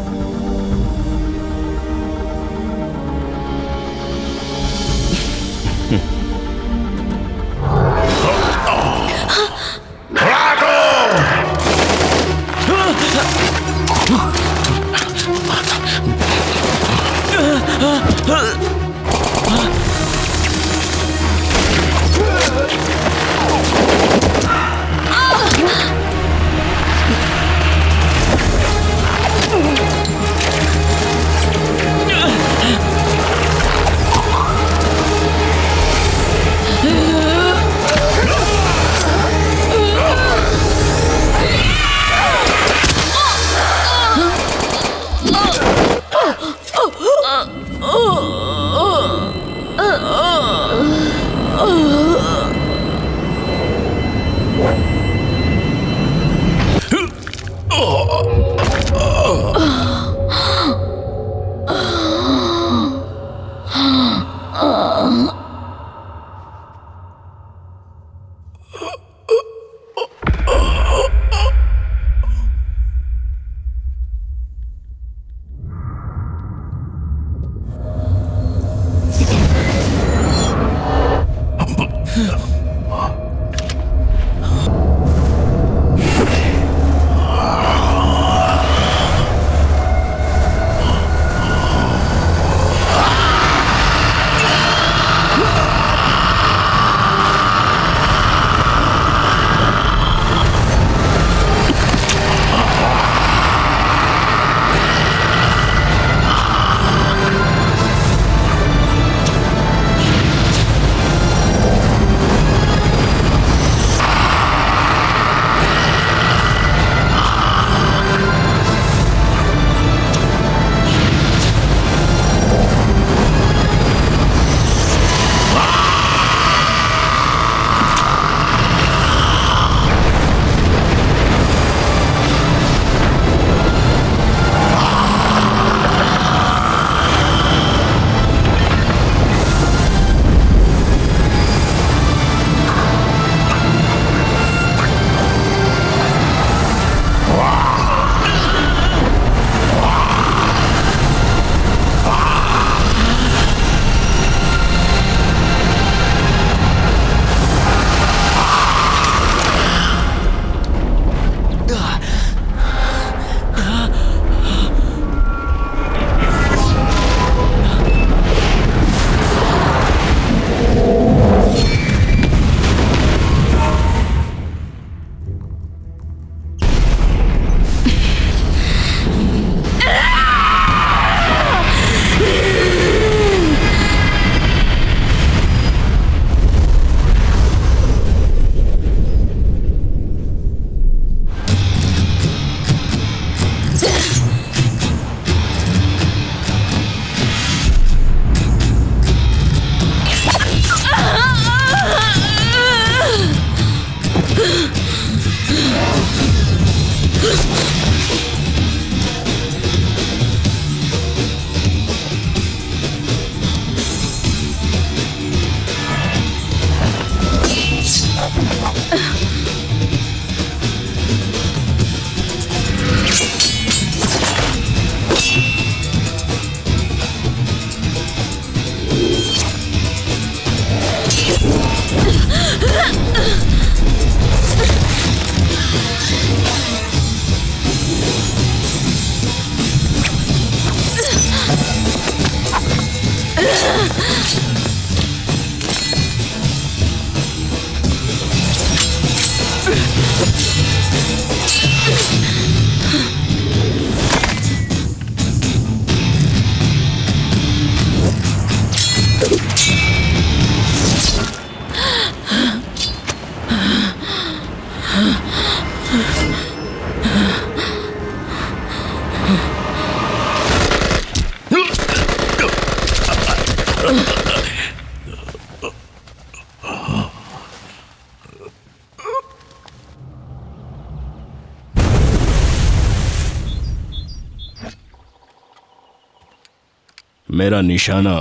मेरा निशाना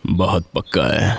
बहुत पक्का है।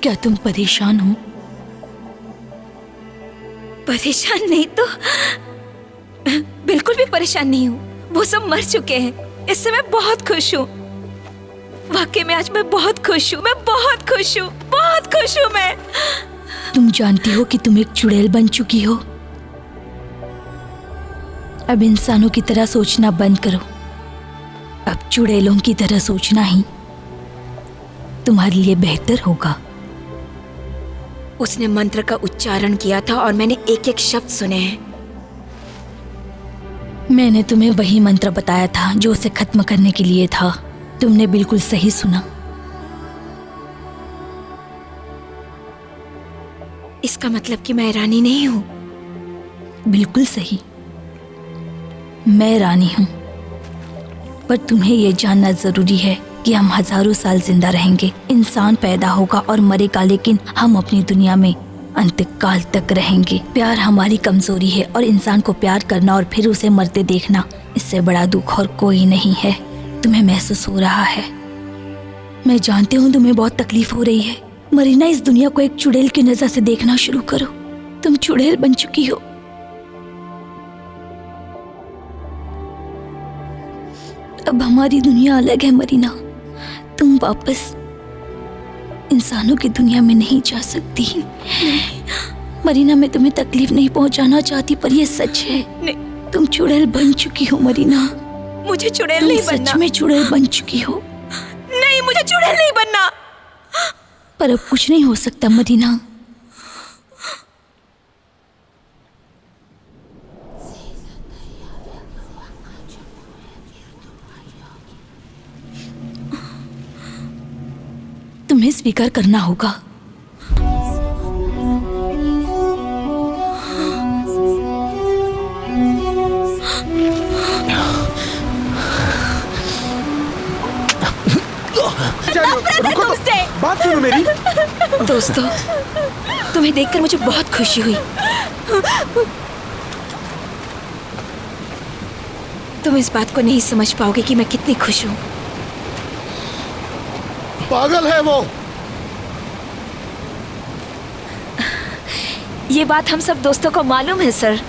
क्या तुम परेशान हो? परेशान नहीं तो बिल्कुल भी परेशान नहीं हूँ। वो सब मर चुके हैं। इससे मैं बहुत खुश हूँ। वाकई में आज मैं बहुत खुश हूँ। मैं बहुत खुश हूँ। बहुत खुश हूँ मैं। तुम जानती हो कि तुम एक चुड़ैल बन चुकी हो। अब इंसानों की तरह सोचना बंद करो। अब चुड़ैलों की तरह सोचना ही तुम्हारे लिए बेहतर होगा। उसने मंत्र का उच्चारण किया था और मैंने एक एक शब्द सुने हैं। मैंने तुम्हें वही मंत्र बताया था जो उसे खत्म करने के लिए था। तुमने बिल्कुल सही सुना। इसका मतलब कि मैं रानी नहीं हूँ? बिल्कुल सही, मैं रानी हूँ। पर तुम्हें यह जानना जरूरी है कि हम हजारों साल जिंदा रहेंगे। इंसान पैदा होगा और मरेगा, लेकिन हम अपनी दुनिया में अंतकाल तक रहेंगे। प्यार हमारी कमजोरी है और इंसान को प्यार करना और फिर उसे मरते देखना, इससे बड़ा दुख और कोई नहीं है। तुम्हें महसूस हो रहा है। मैं जानती हूँ तुम्हें बहुत तकलीफ हो रही है। मरीना, इस दुनिया को एक चुड़ैल की नजर से देखना शुरू करो। तुम चुड़ैल बन चुकी हो। अब हमारी दुनिया अलग है मरीना। तुम वापस इंसानों की दुनिया में नहीं जा सकती। मरीना, मैं तुम्हें तकलीफ नहीं पहुंचाना चाहती, पर यह सच है। नहीं। तुम चुड़ैल बन चुकी हो मरीना। मुझे चुड़ैल नहीं बनना। सच में चुड़ैल बन चुकी हो। नहीं, मुझे चुड़ैल नहीं बनना। पर अब कुछ नहीं हो सकता मरीना। तुम्हें स्वीकार करना होगा। बात सुनो मेरी। दोस्तों, तुम्हें देखकर मुझे बहुत खुशी हुई। तुम इस बात को नहीं समझ पाओगे कि मैं कितनी खुश हूँ। पागल है वो। ये बात हम सब दोस्तों को मालूम है सर।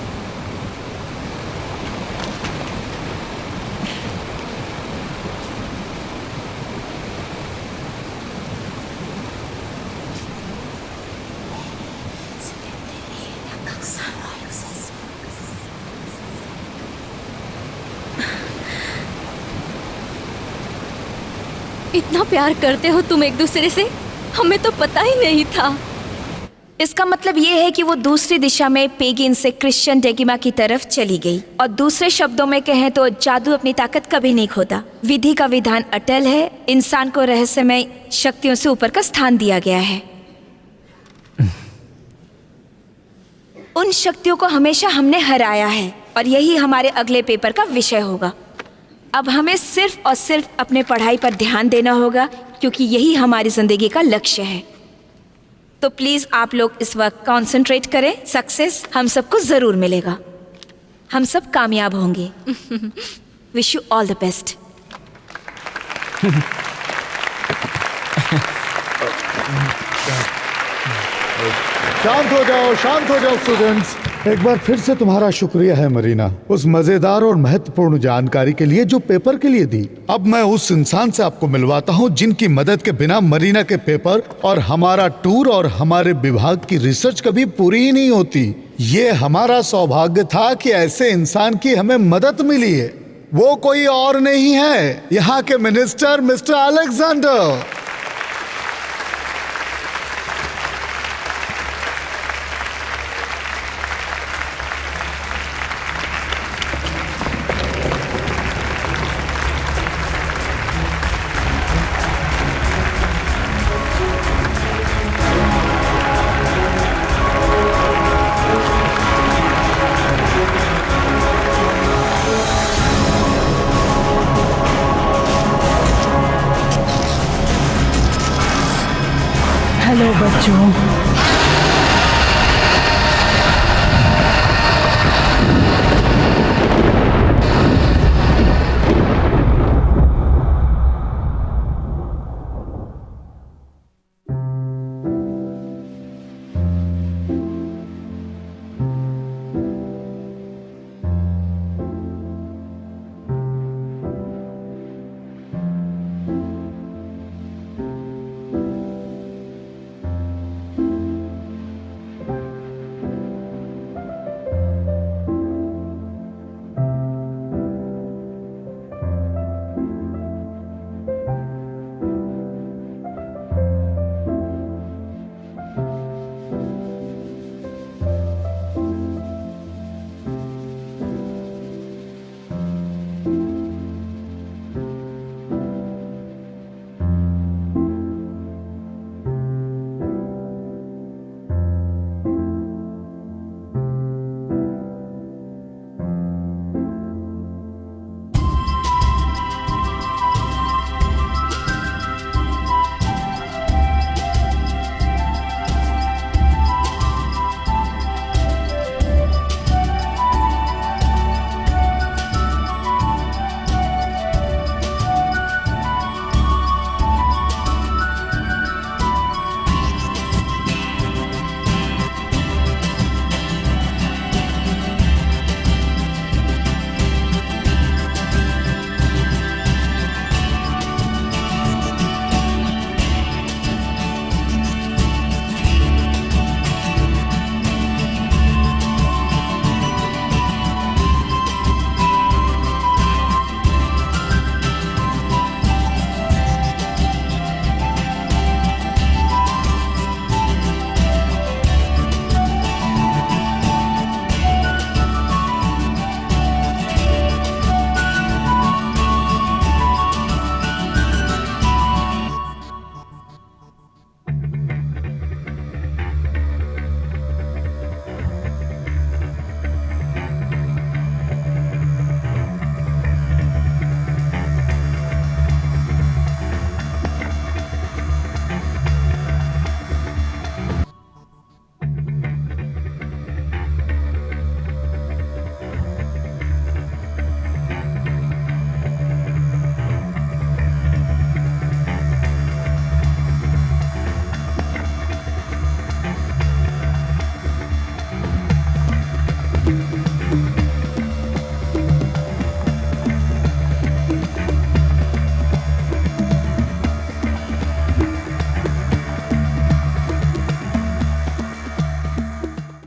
इतना प्यार करते हो तुम एक दूसरे से, हमें तो पता ही नहीं था। इसका मतलब ये है कि वो दूसरी दिशा में पेगिन से क्रिश्चियन डेगिमा की तरफ चली गई। और दूसरे शब्दों में कहें तो जादू अपनी ताकत कभी नहीं खोता। विधि का विधान अटल है। इंसान को रहस्यमय शक्तियों से ऊपर का स्थान दिया गया है। उन शक्तियों को हमेशा हमने हराया है और यही हमारे अगले पेपर का विषय होगा। अब हमें सिर्फ और सिर्फ अपने पढ़ाई पर ध्यान देना होगा, क्योंकि यही हमारी जिंदगी का लक्ष्य है। तो प्लीज आप लोग इस वक्त कंसंट्रेट करें। सक्सेस हम सबको जरूर मिलेगा। हम सब कामयाब होंगे। Wish you all the best. शांत हो जाओ स्टूडेंट्स। एक बार फिर से तुम्हारा शुक्रिया है मरीना, उस मजेदार और महत्वपूर्ण जानकारी के लिए जो पेपर के लिए दी। अब मैं उस इंसान से आपको मिलवाता हूँ जिनकी मदद के बिना मरीना के पेपर और हमारा टूर और हमारे विभाग की रिसर्च कभी पूरी ही नहीं होती। ये हमारा सौभाग्य था कि ऐसे इंसान की हमें मदद मिली है। वो कोई और नहीं है, यहाँ के मिनिस्टर मिस्टर अलेक्जेंडर। हेलो बच्चों,